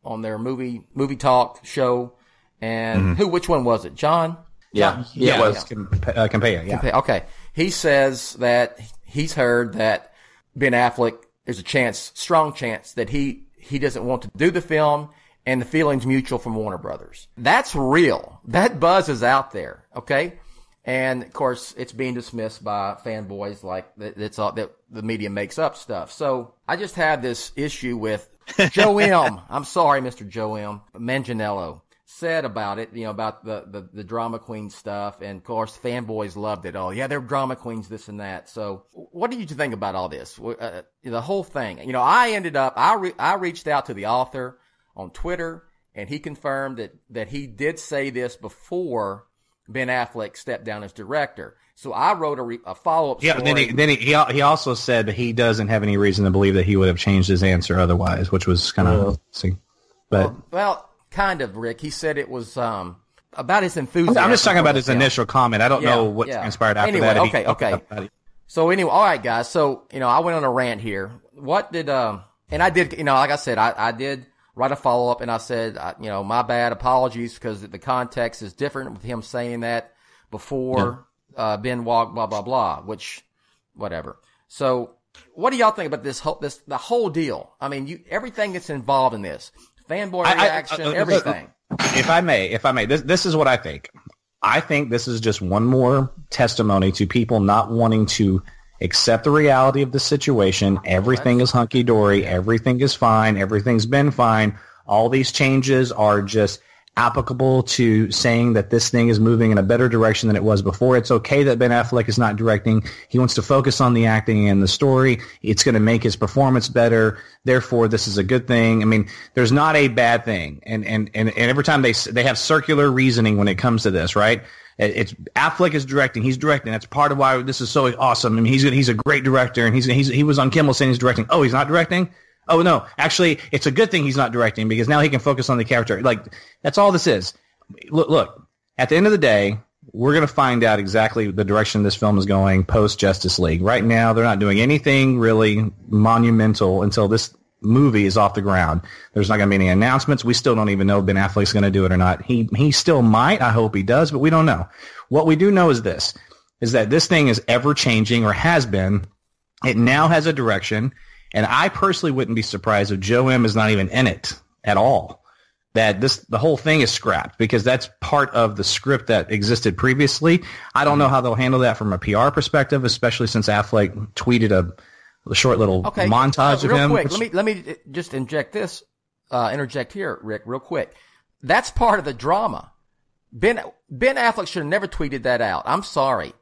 on their movie talk show. And which one was it? John? Yeah, it was. Compare, yeah. Okay. He says that he's heard that Ben Affleck, there's a strong chance that he doesn't want to do the film, and the feeling's mutual from Warner Brothers. That's real. That buzz is out there, okay? And, of course, it's being dismissed by fanboys like that's all, that the media makes up stuff. So I just have this issue with Joe M. I'm sorry, Mr. Joe M. Manganiello. said about it, about the drama queen stuff, and of course fanboys loved it. Oh yeah, they're drama queens, this and that. So what did you think about all this? The whole thing. I reached out to the author on Twitter, and he confirmed that he did say this before Ben Affleck stepped down as director. So I wrote a follow-up story. Yeah, then he also said that he doesn't have any reason to believe that he would have changed his answer otherwise, which was kind of interesting. But well, kind of, Rick. He said it was about his enthusiasm. I'm just talking about his initial comment. I don't know what transpired after that. Okay. So anyway, all right, guys. So I went on a rant here. What did and I did like I said, I did write a follow-up, and I said my bad, apologies, because the context is different with him saying that before. Ben walked, blah, blah, blah, which, whatever. So, what do y'all think about the whole deal? I mean, everything that's involved in this. Fanboy reaction, everything. If I may, this is what I think. I think this is just one more testimony to people not wanting to accept the reality of the situation. Everything is hunky-dory. Everything is fine. Everything's been fine. All these changes are just applicable to saying that this thing is moving in a better direction than it was before. It's okay that Ben Affleck is not directing. He wants to focus on the acting and the story. It's going to make his performance better. Therefore, this is a good thing. I mean, there's not a bad thing. And every time they have circular reasoning when it comes to this, right? It's Affleck is directing. He's directing. That's part of why this is so awesome. I mean, he's a great director, and he was on Kimmel saying he's directing. Oh, he's not directing? Oh, no, actually, it's a good thing he's not directing, because now he can focus on the character. Like, that's all this is. Look, at the end of the day, we're going to find out exactly the direction this film is going post-Justice League. Right now, they're not doing anything really monumental until this movie is off the ground. There's not going to be any announcements. We still don't even know if Ben Affleck's going to do it or not. He still might. I hope he does, but we don't know. What we do know is this, is that this thing is ever-changing, or has been. It now has a direction. And I personally wouldn't be surprised if Joe M is not even in it at all. That the whole thing is scrapped, because that's part of the script that existed previously. I don't know how they'll handle that from a PR perspective, especially since Affleck tweeted a short little montage of him. Real quick, let me just interject here, Rick, real quick. That's part of the drama. Ben Affleck should have never tweeted that out. I'm sorry,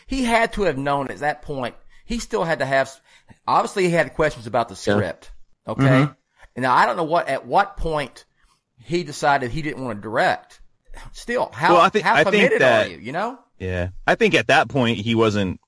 he had to have known at that point. He still had to have. Obviously, he had questions about the script. Yeah. Okay. Mm-hmm. And now I don't know at what point he decided he didn't want to direct. Still, how committed are you? Yeah, I think at that point he wasn't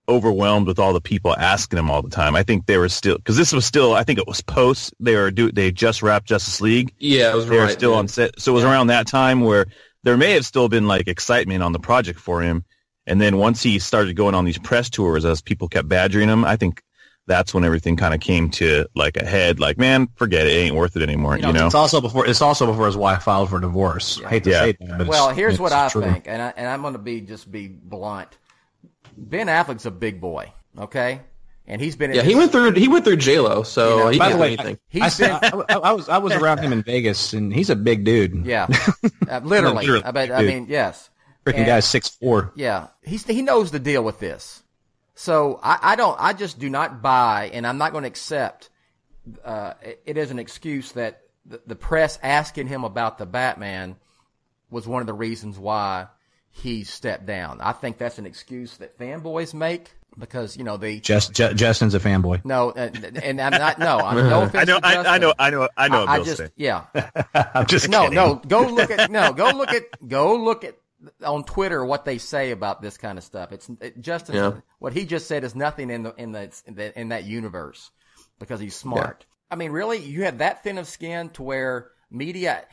overwhelmed with all the people asking him all the time. I think they were still, because this was still. I think it was post. They just wrapped Justice League. Yeah, it was. They were still on set, so it was around that time where there may have still been like excitement on the project for him. And then once he started going on these press tours, as people kept badgering him, I think that's when everything kind of came to like a head. Like, man, forget it; ain't worth it anymore. It's also before his wife filed for divorce. Yeah. I hate to say that, but here's what I think, and I'm going to be blunt. Ben Affleck's a big boy, okay, and he's been. Yeah, he went through J-Lo, so he by can't the way, do anything. I was around him in Vegas, and he's a big dude. Yeah, literally. I mean, yes. Freaking guy's 6'4". Yeah, he knows the deal with this. So I just do not buy, and I'm not going to accept it as an excuse that the press asking him about the Batman was one of the reasons why he stepped down. I think that's an excuse that fanboys make, because they Justin's a fanboy. No, and I'm not. No, I'm no offense. I know. I just yeah. I'm just kidding. Go look at on Twitter what they say about this kind of stuff. Justin. What he just said is nothing in that universe, because he's smart. Yeah. I mean, really, you have that thin of skin to where media.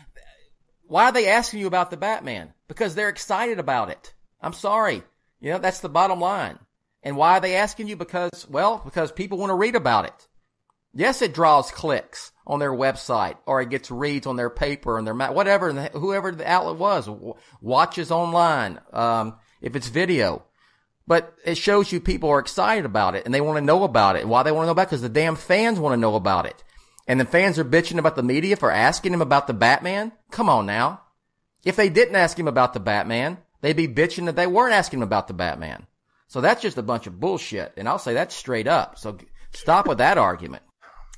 Why are they asking you about the Batman? Because they're excited about it. I'm sorry. That's the bottom line. And why are they asking you? Because people want to read about it. Yes, it draws clicks on their website, or it gets reads on their paper and their whatever, whoever the outlet was, watches online, if it's video. But it shows you people are excited about it, and they want to know about it. Why they want to know about it? Because the damn fans want to know about it. And the fans are bitching about the media for asking him about the Batman? Come on now. If they didn't ask him about the Batman, they'd be bitching that they weren't asking him about the Batman. So that's just a bunch of bullshit. And I'll say that's straight up. So stop with that argument.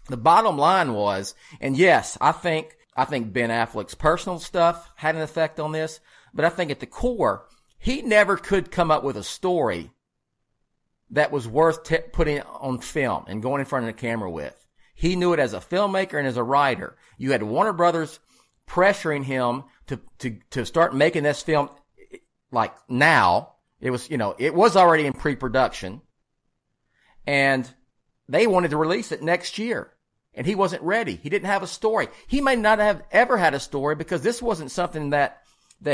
The bottom line was, and yes, I think I think Ben Affleck's personal stuff had an effect on this, but I think at the core, he never could come up with a story that was worth putting on film and going in front of the camera with. He knew it as a filmmaker and as a writer. You had Warner Brothers pressuring him to start making this film like now. It was, it was already in pre-production, and they wanted to release it next year, and he wasn't ready. He didn't have a story. He may not have ever had a story because this wasn't something that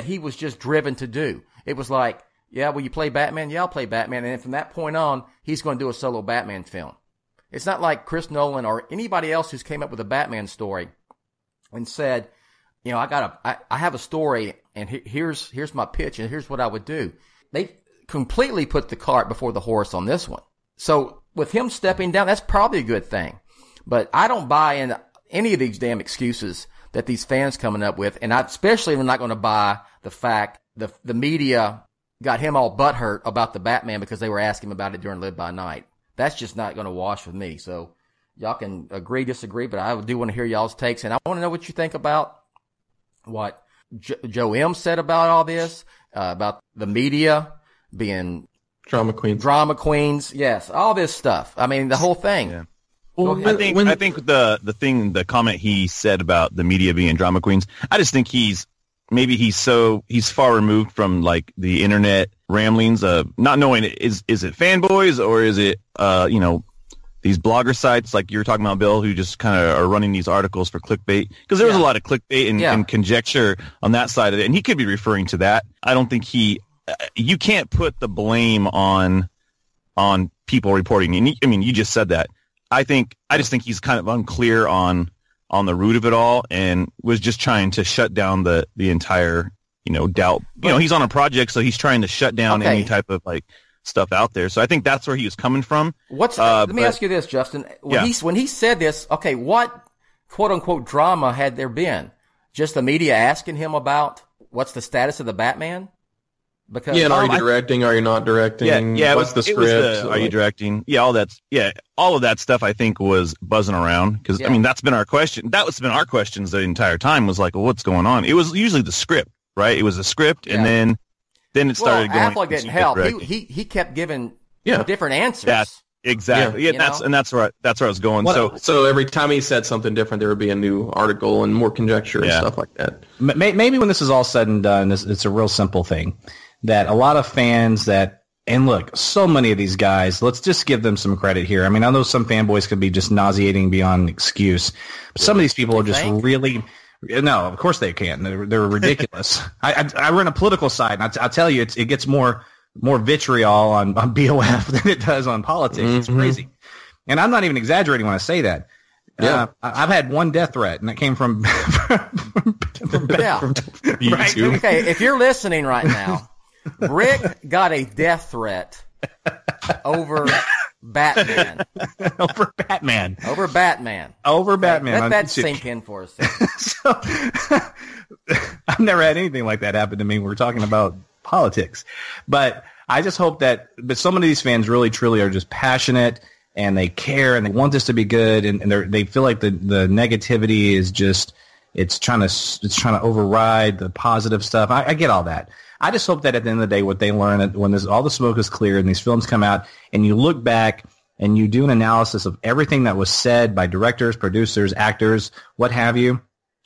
he was just driven to do. It was like, yeah, will you play Batman? Yeah, I'll play Batman. And then from that point on, he's going to do a solo Batman film. It's not like Chris Nolan or anybody else who's came up with a Batman story and said, I have a story, and here's my pitch, and here's what I would do. They completely put the cart before the horse on this one. So with him stepping down, that's probably a good thing. But I don't buy in any of these damn excuses that these fans coming up with, and I especially am not going to buy the fact the media got him all butthurt about the Batman because they were asking him about it during Live by Night. That's just not going to wash with me. So y'all can agree, disagree, but I do want to hear y'all's takes, and I want to know what you think about what Joe M said about all this, about the media being drama queens. Yes, all this stuff. I mean, the whole thing. Yeah. Well, I think the comment he said about the media being drama queens, I just think he's far removed from like the internet ramblings of not knowing is it fanboys or is it these blogger sites like you were talking about, Bill, who just kind of are running these articles for clickbait, because there was a lot of clickbait and conjecture on that side of it, and he could be referring to that. I don't think you can't put the blame on people reporting. And you just said that. I just think he's kind of unclear on the root of it all, and was just trying to shut down the entire, doubt. He's on a project, so he's trying to shut down any type of like stuff out there. So I think that's where he was coming from. Let me ask you this, Justin. When he said this, okay, what quote unquote drama had there been? Just the media asking him about what's the status of the Batman? Because are you directing? Are you not directing? Yeah. What's the script? Are you directing? Yeah, all of that stuff I think was buzzing around because that's been our question. That's been our questions the entire time. Was like, well, what's going on? It was usually the script, right? It was the script, and then it started going. Affleck didn't help. He kept giving different answers. Exactly. That's where I was going. So every time he said something different, there would be a new article and more conjecture and stuff like that. Maybe when this is all said and done, it's a real simple thing. That a lot of fans and look, so many of these guys, let's just give them some credit here. I mean, I know some fanboys could be just nauseating beyond excuse, but some of these people are just really, no, of course they can. They're ridiculous. I run a political side, and I'll tell you, it gets more vitriol on BOF than it does on politics. It's crazy. And I'm not even exaggerating when I say that. Yeah, I've had one death threat, and it came from right? Okay, if you're listening right now, Rick got a death threat over Batman. Over Batman. Let that sink in for a second. So, I've never had anything like that happen to me. We're talking about politics. But I just hope that some of these fans really, truly are just passionate, and they care, and they want this to be good, and they feel like the negativity is just it's trying to override the positive stuff. I get all that. I just hope that at the end of the day, what they learn when all the smoke is cleared and these films come out, and you look back and you do an analysis of everything that was said by directors, producers, actors, what have you,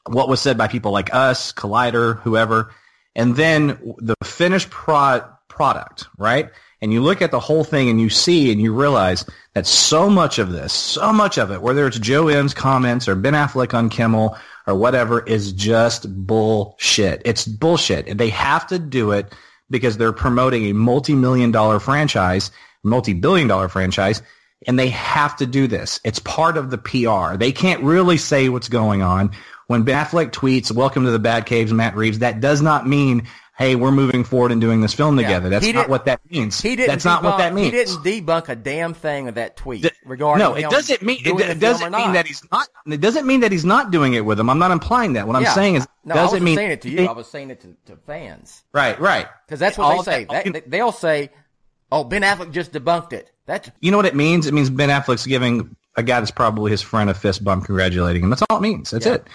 what was said by people like us, Collider, whoever, and then the finished product, right? And you look at the whole thing and you see and you realize that so much of it, whether it's Joe M's comments or Ben Affleck on Kimmel or whatever, is just bullshit. It's bullshit. And they have to do it because they're promoting a multi-billion-dollar franchise, and they have to do this. It's part of the PR. They can't really say what's going on. When Ben Affleck tweets, "Welcome to the Batcaves, Matt Reeves," that does not mean, hey, we're moving forward and doing this film together. That's not what that means. That's not what that means. He didn't debunk a damn thing of that tweet regarding. No, it doesn't mean that he's not. It doesn't mean that he's not doing it with them. I'm not implying that. What I'm saying is, I wasn't saying it to you. I was saying it to fans. Right. Because that's what they say. They'll say, "Oh, Ben Affleck just debunked it." You know what it means? It means Ben Affleck's giving a guy that's probably his friend a fist bump, congratulating him. That's all it means. That's it.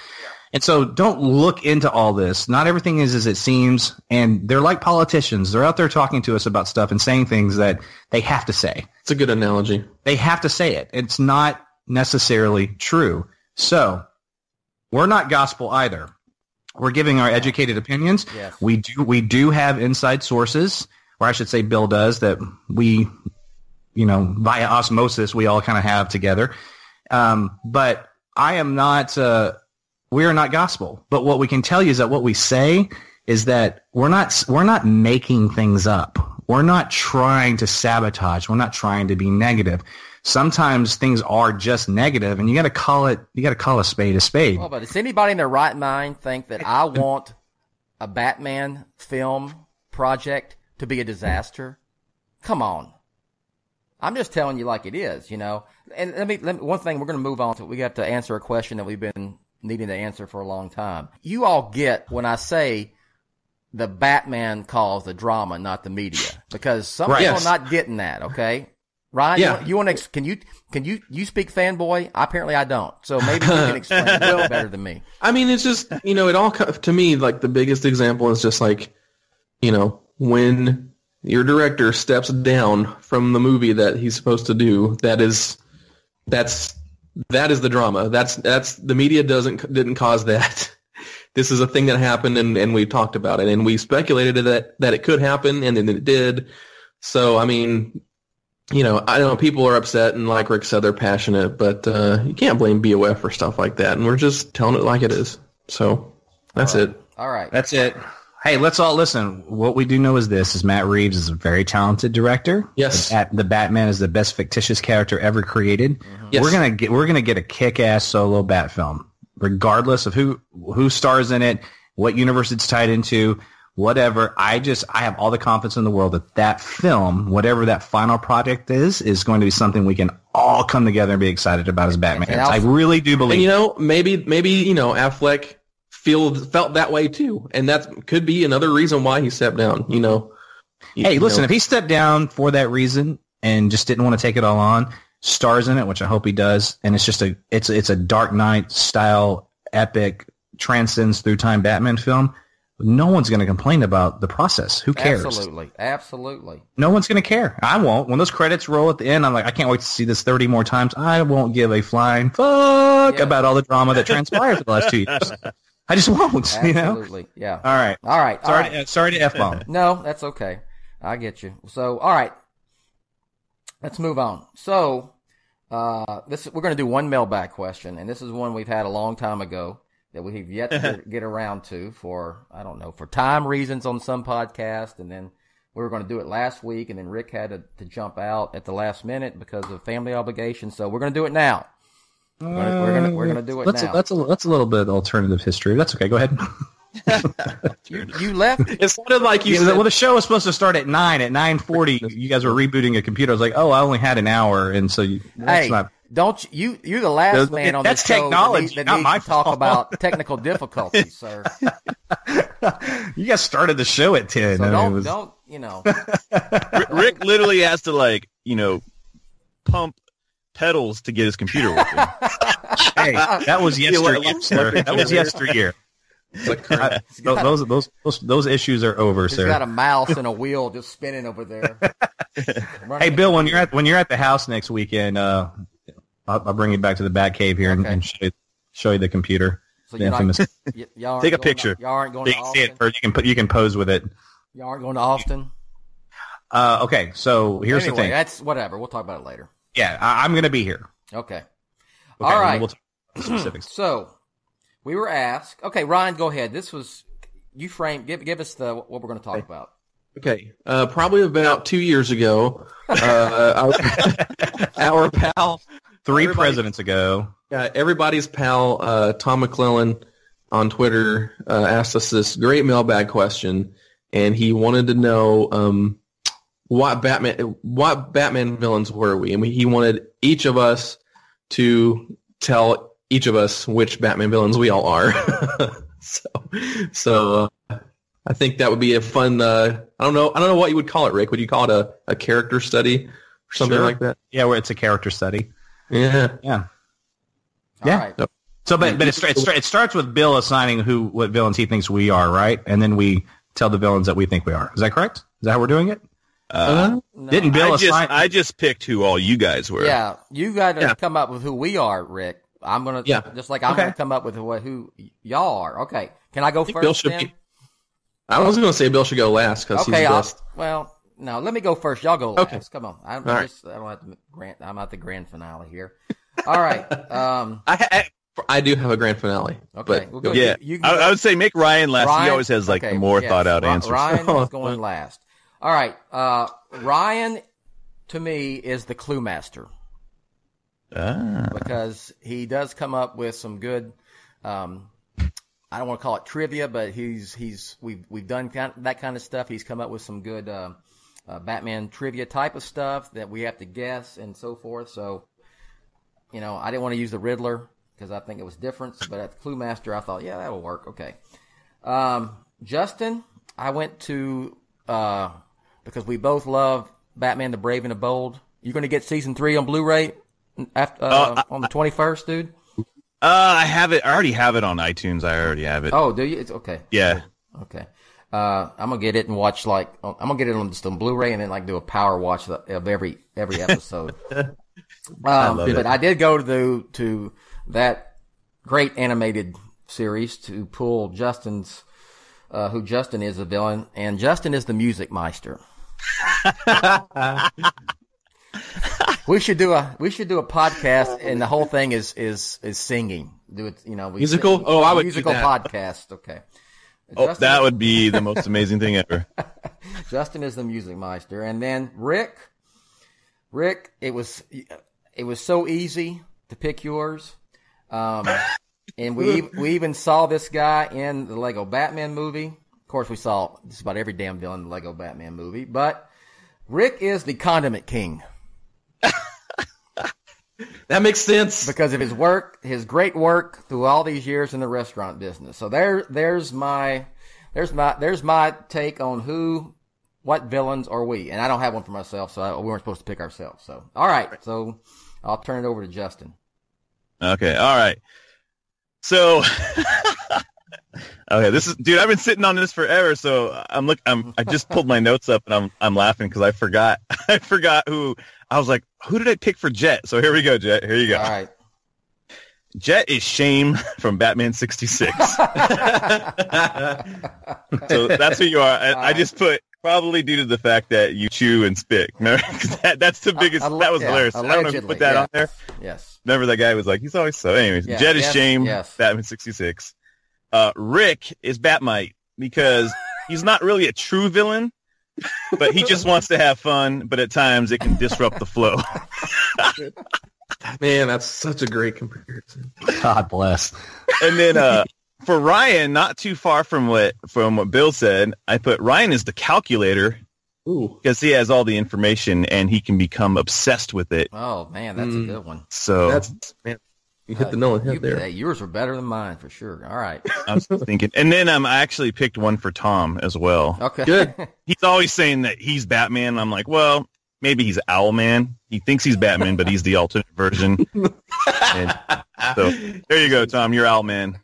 And so don't look into all this. Not everything is as it seems. And they're like politicians. They're out there talking to us about stuff and saying things that they have to say. It's a good analogy. They have to say it. It's not necessarily true. So we're not gospel either. We're giving our educated opinions. Yes. We do have inside sources, or I should say Bill does, that we, via osmosis, we all kind of have together. But I am not... we are not gospel, but what we can tell you is that what we say is that we're not making things up. We're not trying to sabotage. We're not trying to be negative. Sometimes things are just negative, and you got to call a spade a spade. Well, but does anybody in their right mind think that I want a Batman film project to be a disaster? Come on. I'm just telling you like it is, And let me one thing, we're going to move on to, we have to answer a question that we've been needing to answer for a long time. You all get when I say the Batman calls the drama, not the media, because some people are not getting that. Okay, Ryan, you want to? Can you speak fanboy? Apparently, I don't. So maybe you can explain it a little better than me. I mean, it's just it all to me like the biggest example is just like when your director steps down from the movie that he's supposed to do. That is the drama. That's the media didn't cause that. This is a thing that happened, and we talked about it, and we speculated that it could happen, and then it did. So I mean, I know people are upset, and like Rick said, they're passionate, but you can't blame BOF for stuff like that, and we're just telling it like it is. So that's it. All right, that's it. Hey, let's all listen. What we do know is this: is Matt Reeves is a very talented director. Yes, the Batman is the best fictitious character ever created. Mm-hmm. Yes. We're gonna get a kick-ass solo Bat film, regardless of who stars in it, what universe it's tied into, whatever. I have all the confidence in the world that film, whatever that final project is going to be something we can all come together and be excited about as Batman. I really do believe. And maybe Affleck felt that way too, and that could be another reason why he stepped down. Hey, listen, if he stepped down for that reason and just didn't want to take it all on, stars in it, which I hope he does, and it's just it's a Dark Knight style epic transcends through time Batman film. No one's going to complain about the process. Who cares? Absolutely. No one's going to care. I won't. When those credits roll at the end, I'm like, I can't wait to see this 30 more times. I won't give a flying fuck about all the drama that transpired for the last 2 years. I just won't. Absolutely. Yeah. All right. Sorry to F-bomb. No, that's okay. I get you. So, all right. Let's move on. So, we're going to do one mailbag question, and this is one we've had a long time ago that we've yet to get around to for time reasons on some podcast, and then we were going to do it last week, and then Rick had to jump out at the last minute because of family obligations, so we're going to do it now. We're going to do it now. That's a little bit alternative history. That's okay. Go ahead. You left. It sounded like you said, well, the show was supposed to start at 9. At 9:40, you guys were rebooting a computer. I was like, I only had an hour, and so don't you're the last man on that's the show technology, that not needs my to talk fault. about technical difficulties, sir. You guys started the show at 10. So Rick literally has to pump pedals to get his computer working. Hey, that was yesteryear, sir. That was yesteryear. Those issues are over, He's sir. got a mouse and a wheel just spinning over there. Hey, Bill, when you're at the house next weekend, I'll bring you back to the Batcave here and show you the computer. So the infamous. Take a picture. Y'all aren't going to Austin? You can pose with it. Y'all aren't going to Austin? Okay, so here's the thing. That's whatever. We'll talk about it later. Yeah, I'm going to be here. Okay. All right. We'll talk about the specifics. So, we were asked. Okay, Ryan, go ahead. This was you frame. Give us what we're going to talk about. Okay, probably about 2 years ago, our pal, three presidents ago, everybody's pal, Tom McClellan on Twitter asked us this great mailbag question, and he wanted to know what Batman villains were we, and he wanted each of us to tell each of us which Batman villains we all are. So I think that would be a fun. I don't know what you would call it, Rick. Would you call it a character study or something like that? Yeah, where it's a character study. Yeah. All right. So, but it starts with Bill assigning what villains he thinks we are, right? And then we tell the villains that we think we are. Is that correct? Is that how we're doing it? No. Didn't Bill assign? I just picked who all you guys were. Yeah, you got to come up with who we are, Rick. I'm gonna just like I'm gonna come up with who y'all are. Okay, can I go first? Bill should I was going to say Bill should go last because he's the best. Well, no, let me go first. Y'all go last. Okay. Come on. I don't have to grant. I'm at the grand finale here. All right. I do have a grand finale. Okay. But I would say make Ryan last. He always has the more thought out answers. Ryan is going last. All right. Ryan, to me, is the clue master. Because he does come up with some good. I don't want to call it trivia, but we've done that kind of stuff. He's come up with some good Batman trivia type of stuff that we have to guess and so forth. So, I didn't want to use the Riddler because I think it was different. But at the Clue Master, I thought, yeah, that'll work. Okay. Justin, I went to because we both love Batman the Brave and the Bold. You're going to get season 3 on Blu-ray on the 21st, dude? I have it. I already have it on iTunes. I already have it. Oh, do you? It's okay. Yeah. Okay. I'm gonna get it and watch I'm gonna get it on just on Blu-ray and then do a power watch of every episode. But I did go to that great animated series to pull Justin's who Justin is, a villain, and Justin is the Music Meister. We should do a podcast, and the whole thing is singing. Do it, musical. I would musical do that. podcast. Okay. Justin, that would be the most amazing thing ever. Justin is the Music Meister, and then Rick. It was so easy to pick yours, and we even saw this guy in the Lego Batman movie. Of course, we saw just about every damn villain in the Lego Batman movie, but Rick is the Condiment King. That makes sense because of his work, his great work through all these years in the restaurant business. So there's my take on what villains are we, and I don't have one for myself, so we weren't supposed to pick ourselves. So all right, so I'll turn it over to Justin. Okay, all right. So okay, this is, dude, I've been sitting on this forever, so I just pulled my notes up and I'm laughing because I forgot who. I was like, who did I pick for Jett? So here we go, Jett. Here you go. All right. Jett is Shame from Batman 66. So that's who you are. I just put probably due to the fact that you chew and spit. Remember? That's the biggest. That was hilarious. I don't know if you put that on there. Yes. Remember that guy was like, he's always so. Anyways, Jett is Shame. Yes. Batman 66. Rick is Batmite because he's not really a true villain. But he just wants to have fun, but at times it can disrupt the flow. Man, that's such a great comparison. God bless. And then for Ryan, not too far from what Bill said, I put Ryan as the calculator because he has all the information and he can become obsessed with it. Oh man, that's a good one. So you hit the nail on the head there. Yours were better than mine for sure. All right. I was thinking, and then I actually picked one for Tom as well. Okay, good. He's always saying that he's Batman. I'm like, well, maybe he's Owlman. He thinks he's Batman, but he's the alternate version. And so there you go, Tom. You're Owlman.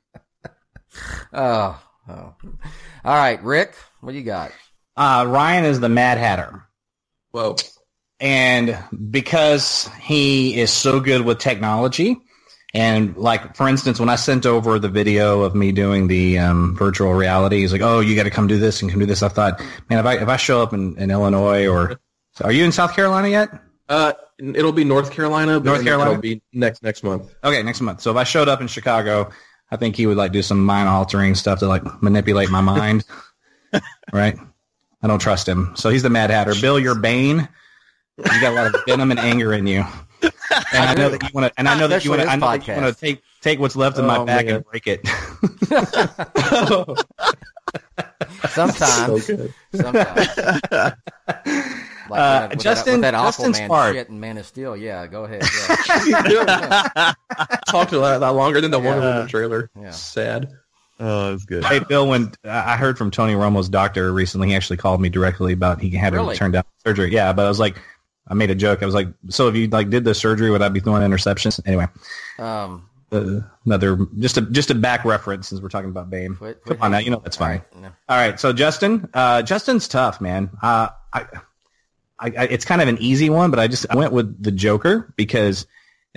Oh. All right, Rick, what do you got? Ryan is the Mad Hatter. Whoa. And because he is so good with technology, and like, for instance, when I sent over the video of me doing the virtual reality, he's like, oh, you got to come do this and come do this. I thought, man, if I show up in Illinois or are you in South Carolina yet? It'll be North Carolina. But it'll be next month. Okay, next month. So if I showed up in Chicago, I think he would like do some mind altering stuff to like manipulate my mind. Right? I don't trust him. So he's the Mad Hatter. Bill, you're Bane. You got a lot of venom and anger in you. And I know that you want to. And I know that you want to. I know that you want to take what's left of my back and break it. Sometimes. So good. Sometimes. Like Justin's Aquaman part. shit and Man of Steel. Yeah, go ahead. Yeah. Talked a lot longer than the Wonder Woman trailer. Yeah. Sad. Oh, that's good. Hey, Bill, when I heard from Tony Romo's doctor recently, he actually called me directly about he had to turn down surgery. Yeah, but I was like, I made a joke. I was like, so if you like did the surgery, would I be throwing interceptions? Anyway. another just a back reference since we're talking about Bane. Come on now, you know that's fine. All right, so Justin, Justin's tough, man. It's kind of an easy one, but I went with the Joker because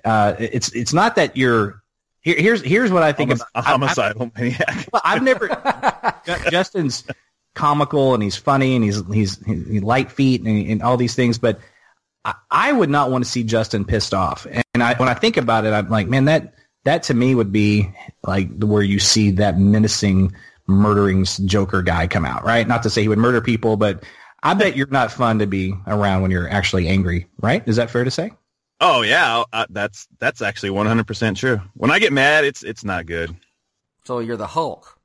it's not that you're. Here's what I think about a homicidal maniac. Well, I've never. Justin's comical and he's funny and he's light feet and all these things, but I would not want to see Justin pissed off. And when I think about it, I'm like, man, that to me would be like where you see that menacing, murdering Joker guy come out, right? Not to say he would murder people, but I bet you're not fun to be around when you're actually angry, right? Is that fair to say? Oh yeah, that's actually 100% true. When I get mad, it's not good. So you're the Hulk.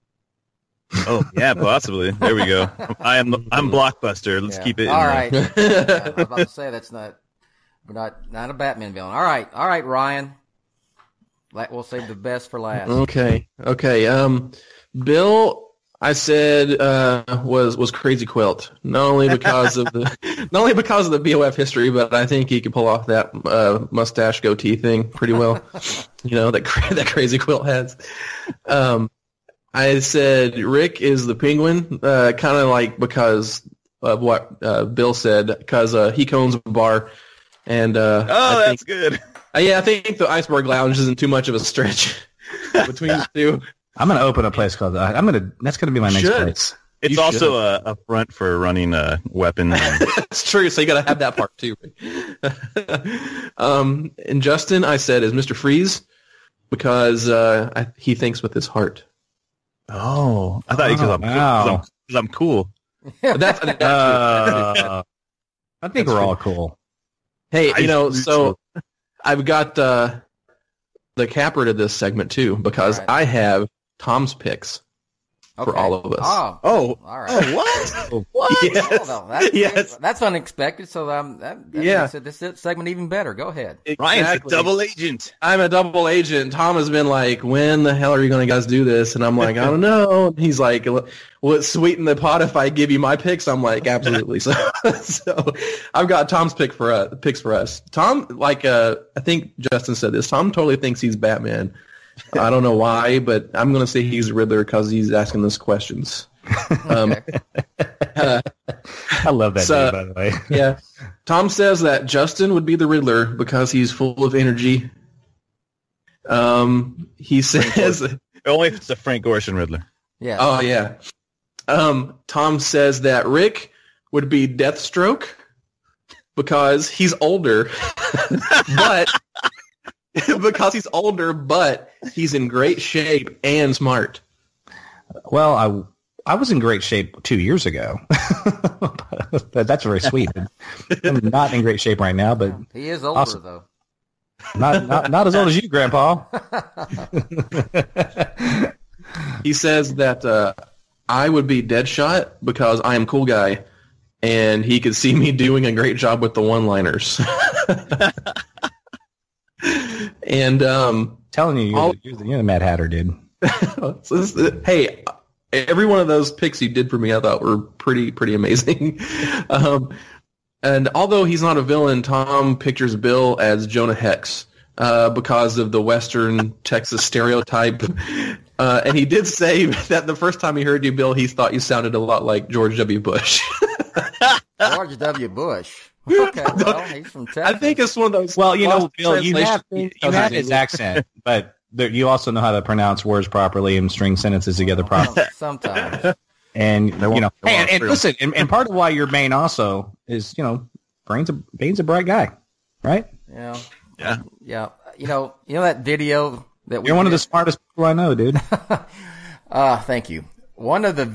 Oh yeah, possibly. There we go. I'm Blockbuster. Let's keep it. All right. I was about to say we're not a Batman villain. All right, Ryan. We'll save the best for last. Okay. Bill, I said was Crazy Quilt. Not only because of the BOF history, but I think he could pull off that mustache goatee thing pretty well. that Crazy Quilt has. I said Rick is the Penguin, kind of like because of what Bill said, because he owns a bar, and that's good. I think the Iceberg Lounge isn't too much of a stretch between the two. I'm gonna open a place called that's gonna be my next place. It's also a front for running weapons. That's true. So you got to have that part too. And Justin, I said, is Mr. Freeze because he thinks with his heart. Oh, I thought because I'm cool. That's I think we're all cool. Hey, so I've got the capper to this segment too because I have Tom's picks for all of us. Oh, all right. Oh, what? What? Yes. Yes. That's unexpected. So that makes this segment even better. Go ahead. Ryan's a double agent. I'm a double agent. Tom has been like, when the hell are you going to guys do this? And I'm like, I don't know. And he's like, will it sweeten the pot if I give you my picks? I'm like, absolutely. So I've got Tom's picks for us. Tom, I think Justin said this. Tom totally thinks he's Batman. I don't know why, but I'm going to say he's the Riddler because he's asking us questions. I love that name, by the way. Yeah. Tom says that Justin would be the Riddler because he's full of energy. He says... Only if it's the Frank Gorshin Riddler. Yeah. Oh, yeah. Tom says that Rick would be Deathstroke because he's older, but... because he's older, but he's in great shape and smart. Well, I was in great shape 2 years ago. That's very sweet. I'm not in great shape right now, but he is older though. Not as old as you, Grandpa. He says that I would be Deadshot because I am cool guy, and he could see me doing a great job with the one-liners. And telling you, you're the Mad Hatter, dude. Hey, every one of those picks you did for me, I thought were pretty amazing. And although he's not a villain, Tom pictures Bill as Jonah Hex because of the Western Texas stereotype. And he did say that the first time he heard you, Bill, he thought you sounded a lot like George W. Bush. George W. Bush. Okay, well, he's from Texas. I think it's one of those. Well, Bill, you have his accent, but you also know how to pronounce words properly and string sentences together properly. Sometimes. And and listen, and part of why you're Bane also is Bane's a bright guy, right? Yeah. You know that video that you're one of the smartest people I know, dude. Thank you. One of the,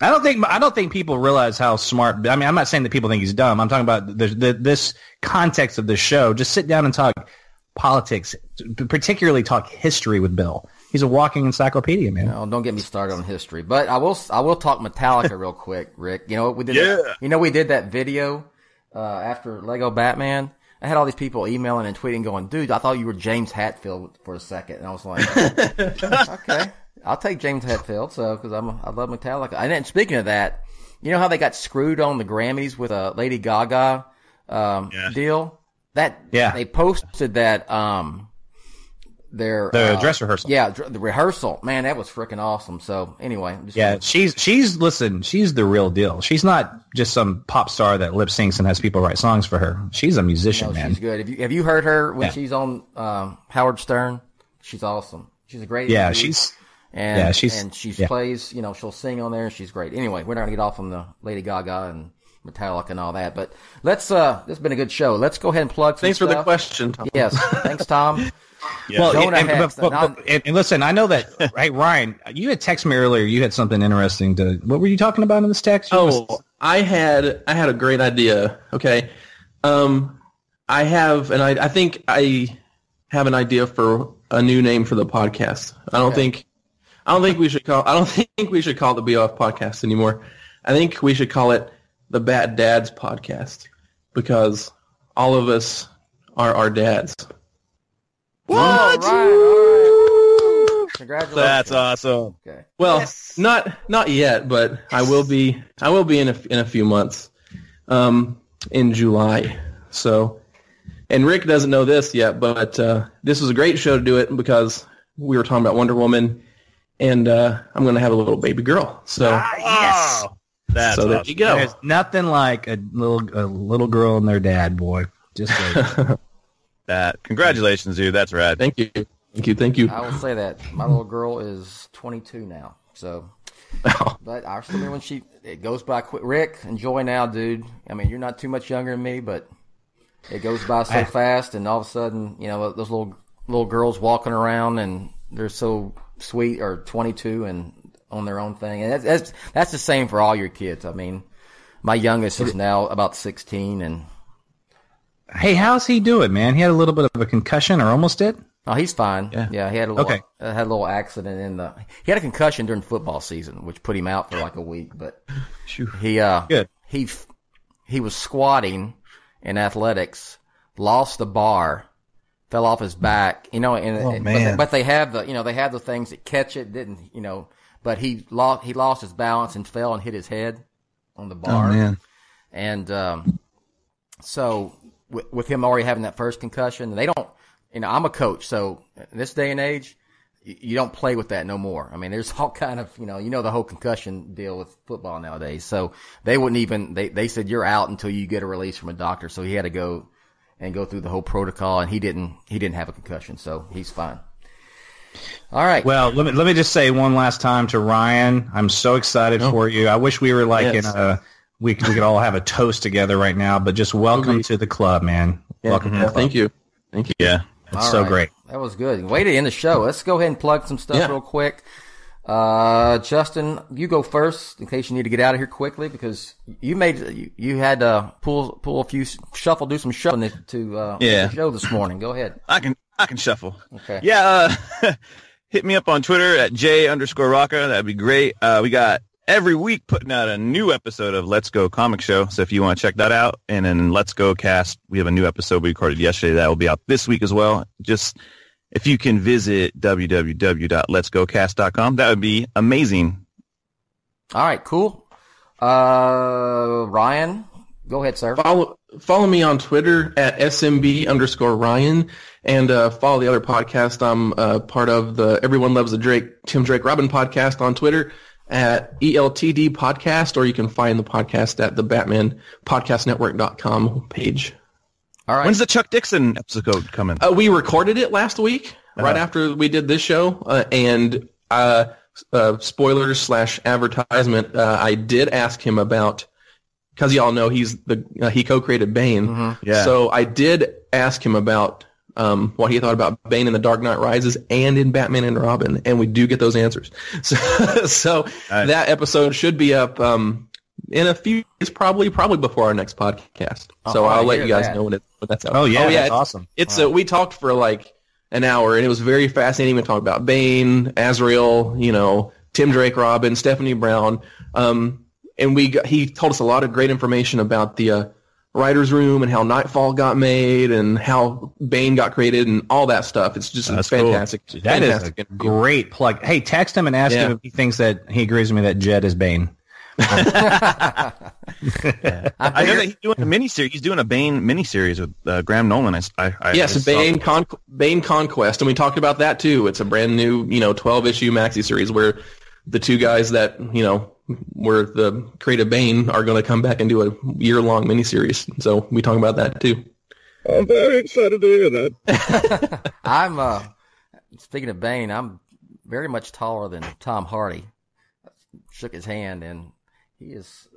I don't think people realize how smart. I mean, I'm not saying that people think he's dumb. I'm talking about this context of the show. Just sit down and talk politics, particularly talk history with Bill. He's a walking encyclopedia, man. No, don't get me started on history, but I will talk Metallica real quick, Rick. You know what we did? Yeah. We did that video after Lego Batman. I had all these people emailing and tweeting, going, "Dude, I thought you were James Hetfield for a second," and I was like, "Okay." I'll take James Hetfield, because I love Metallica. And then speaking of that, you know how they got screwed on the Grammys with a Lady Gaga deal? They posted that their dress rehearsal. Yeah, the rehearsal. Man, that was freaking awesome. So anyway, she's the real deal. She's not just some pop star that lip syncs and has people write songs for her. She's a musician, man. She's good. Have you heard her when she's on Howard Stern? She's awesome. She's a great interview. She plays. She'll sing on there. And she's great. Anyway, we're not gonna get off on the Lady Gaga and Metallica and all that, but let's. This has been a good show. Let's go ahead and plug. Thanks for the question, Tom. Yes, thanks, Tom. Yeah. Well, and listen, I know that. Hey, Ryan, you had texted me earlier. You had something interesting to. What were you talking about in this text? I had a great idea. Okay, I think I have an idea for a new name for the podcast. I don't think we should call it the BOF podcast anymore. I think we should call it the Bat Dads podcast because all of us are our dads. What? All right. Congratulations. That's awesome. Okay. Well, not yet, but I will be in a few months, in July. So, and Rick doesn't know this yet, but this was a great show to do it because we were talking about Wonder Woman, and I'm going to have a little baby girl. So, yes. That's so awesome. There you go. There's nothing like a little girl and their dad, boy. Just like that. Congratulations, dude. That's rad. Thank you. I will say that my little girl is 22 now. So, but I still remember when it goes by quick. Rick, enjoy now, dude. I mean, you're not too much younger than me, but it goes by so fast, and all of a sudden, those little girls walking around, and they're so sweet, or 22 and on their own thing, and that's the same for all your kids. I mean, my youngest is now about 16, and hey, how's he doing, man? He had a little bit of a concussion, or almost did. Oh, he's fine. Yeah, he had a little accident he had a concussion during football season, which put him out for like a week. But he was squatting in athletics, lost the bar, fell off his back. But they have the things that catch it. But he lost his balance and fell and hit his head on the bar. Oh man! And so with him already having that first concussion, they don't. I'm a coach, so in this day and age, you don't play with that no more. I mean, there's all kind of, the whole concussion deal with football nowadays. So they wouldn't even, they said you're out until you get a release from a doctor. So he had to go through the whole protocol, and he didn't have a concussion, so he's fine. All right. Well, let me just say one last time to Ryan, I'm so excited for you. I wish we were we could all have a toast together right now, but just welcome to the club, man. Yeah. Welcome to the club. Thank you. Yeah. It's so great. That was good. Way to end the show. Let's go ahead and plug some stuff real quick. Justin, you go first in case you need to get out of here quickly, because you had to pull a few do some shuffling to the show this morning. Go ahead. I can shuffle. Okay. Yeah. Hit me up on Twitter at J_Rocka. That'd be great. We got every week putting out a new episode of Let's Go Comic Show. So if you want to check that out, and then Let's Go Cast, we have a new episode we recorded yesterday that will be out this week as well. Just if you can visit www.letsgocast.com, that would be amazing. All right, cool. Ryan, go ahead, sir. Follow me on Twitter at SMB_Ryan, and follow the other podcast I'm part of, the Everyone Loves the Tim Drake Robin podcast on Twitter at ELTD Podcast, or you can find the podcast at the BatmanPodcastNetwork.com page. All right. When's the Chuck Dixon episode coming? We recorded it last week, right after we did this show, and spoilers/advertisement. I did ask him about, because y'all know he co-created Bane. Mm-hmm. Yeah. So I did ask him about what he thought about Bane in The Dark Knight Rises and in Batman and Robin, and we do get those answers. So that episode should be up in a few days, probably before our next podcast. So I'll let you guys know when that's out. Oh yeah, that's awesome. It's we talked for like an hour, and it was very fascinating. We talked about Bane, Azrael, Tim Drake Robin, Stephanie Brown, and he told us a lot of great information about the writer's room and how Nightfall got made and how Bane got created and all that stuff. It's just fantastic. Cool. That is a great plug. Hey, text him and ask him if he thinks that he agrees with me that Jett is Bane. I know that he's doing a miniseries. He's doing a Bane miniseries with Graham Nolan. Yes, Bane Conquest, and we talked about that too. It's a brand new, 12-issue maxi series where the two guys that were the creative Bane are going to come back and do a year-long miniseries. So we talk about that too. I'm very excited to hear that. I'm speaking of Bane, I'm very much taller than Tom Hardy. Shook his hand, and he is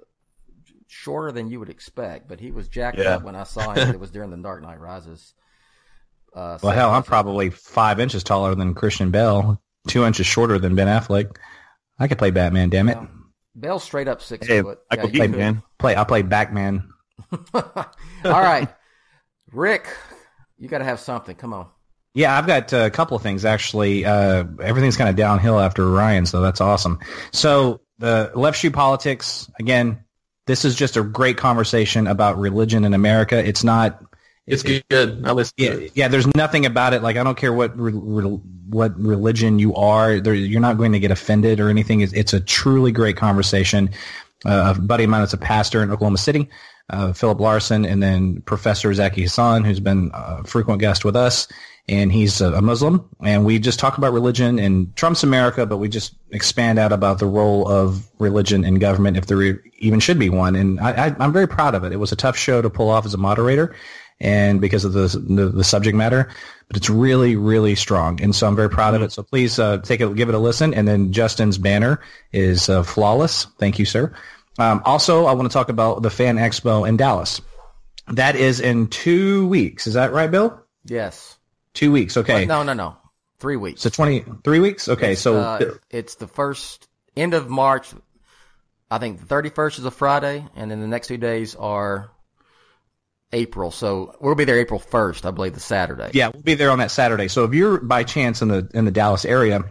shorter than you would expect, but he was jacked up when I saw him. It was during the Dark Knight Rises. Well, hell, I'm probably 5 inches taller than Christian Bale, 2 inches shorter than Ben Affleck. I could play Batman, damn it. Bale's straight up 6 foot. I could play Batman. All right. Rick, you got to have something. Come on. Yeah, I've got a couple of things, actually. Everything's kind of downhill after Ryan, so that's awesome. So the left shoe politics, again, this is just a great conversation about religion in America. It's not... It's good. I listen to it. Yeah, there's nothing about it. Like, I don't care what religion you are. You're not going to get offended or anything. It's a truly great conversation. A buddy of mine that's a pastor in Oklahoma City, Philip Larson, and then Professor Zaki Hassan, who's been a frequent guest with us. And he's a Muslim, and we just talk about religion and Trump's America, but we just expand out about the role of religion in government, if there even should be one. And I'm very proud of it. It was a tough show to pull off as a moderator, and because of the subject matter, but it's really, really strong. And so I'm very proud of it. So please give it a listen. And then Justin's banner is flawless. Thank you, sir. Also, I want to talk about the Fan Expo in Dallas. That is in 2 weeks. Is that right, Bill? Yes. 2 weeks, okay. No. 3 weeks. So 3 weeks? Okay, it's the first end of March. I think the 31st is a Friday, and then the next 2 days are April. So we'll be there April 1st, I believe, the Saturday. Yeah, we'll be there on that Saturday. So if you're by chance in the Dallas area,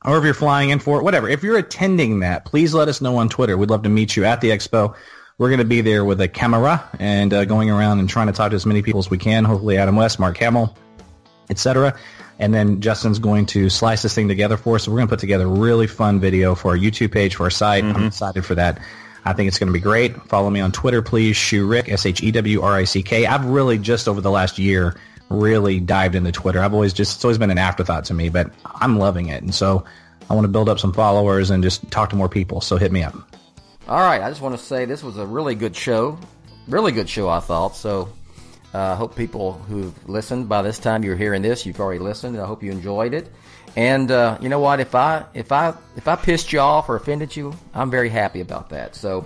or if you're flying in for it, whatever, if you're attending that, please let us know on Twitter. We'd love to meet you at the expo. We're going to be there with a camera and going around and trying to talk to as many people as we can. Hopefully Adam West, Mark Hamill, etc. And then Justin's going to slice this thing together for us. So we're going to put together a really fun video for our YouTube page, for our site. I'm excited for that. I think it's going to be great. Follow me on Twitter, please. Shewrick, SHEWRICK. I've really just over the last year really dived into Twitter. It's always been an afterthought to me, but I'm loving it. And so I want to build up some followers and just talk to more people. So hit me up. All right. I just want to say this was a really good show. Really good show, I thought. So I hope people who've listened, by this time you're hearing this, you've already listened. I hope you enjoyed it. And you know what? If I pissed you off or offended you, I'm very happy about that. So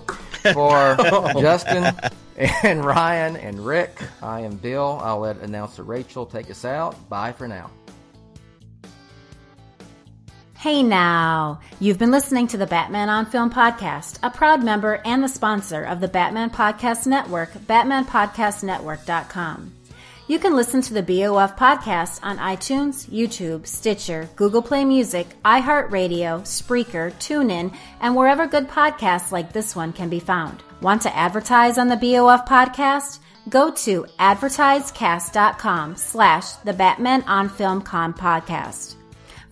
for Justin and Ryan and Rick, I am Bill. I'll let announcer Rachel take us out. Bye for now. Hey now! You've been listening to the Batman on Film podcast, a proud member and the sponsor of the Batman Podcast Network, BatmanPodcastNetwork.com. You can listen to the BOF podcast on iTunes, YouTube, Stitcher, Google Play Music, iHeartRadio, Spreaker, TuneIn, and wherever good podcasts like this one can be found. Want to advertise on the BOF podcast? Go to advertisecast.com/the Batman on Film Con podcast.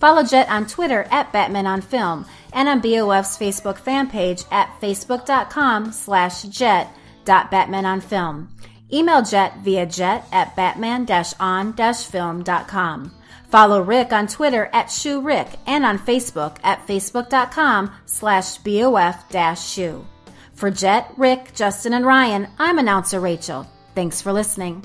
Follow Jett on Twitter at Batman on Film and on BOF's Facebook fan page at facebook.com/Jett.BatmanOnFilm. Email Jett via Jett@batman-on-film.com. Follow Rick on Twitter at ShewRick and on Facebook at facebook.com/BOF-Shew. For Jett, Rick, Justin, and Ryan, I'm announcer Rachel. Thanks for listening.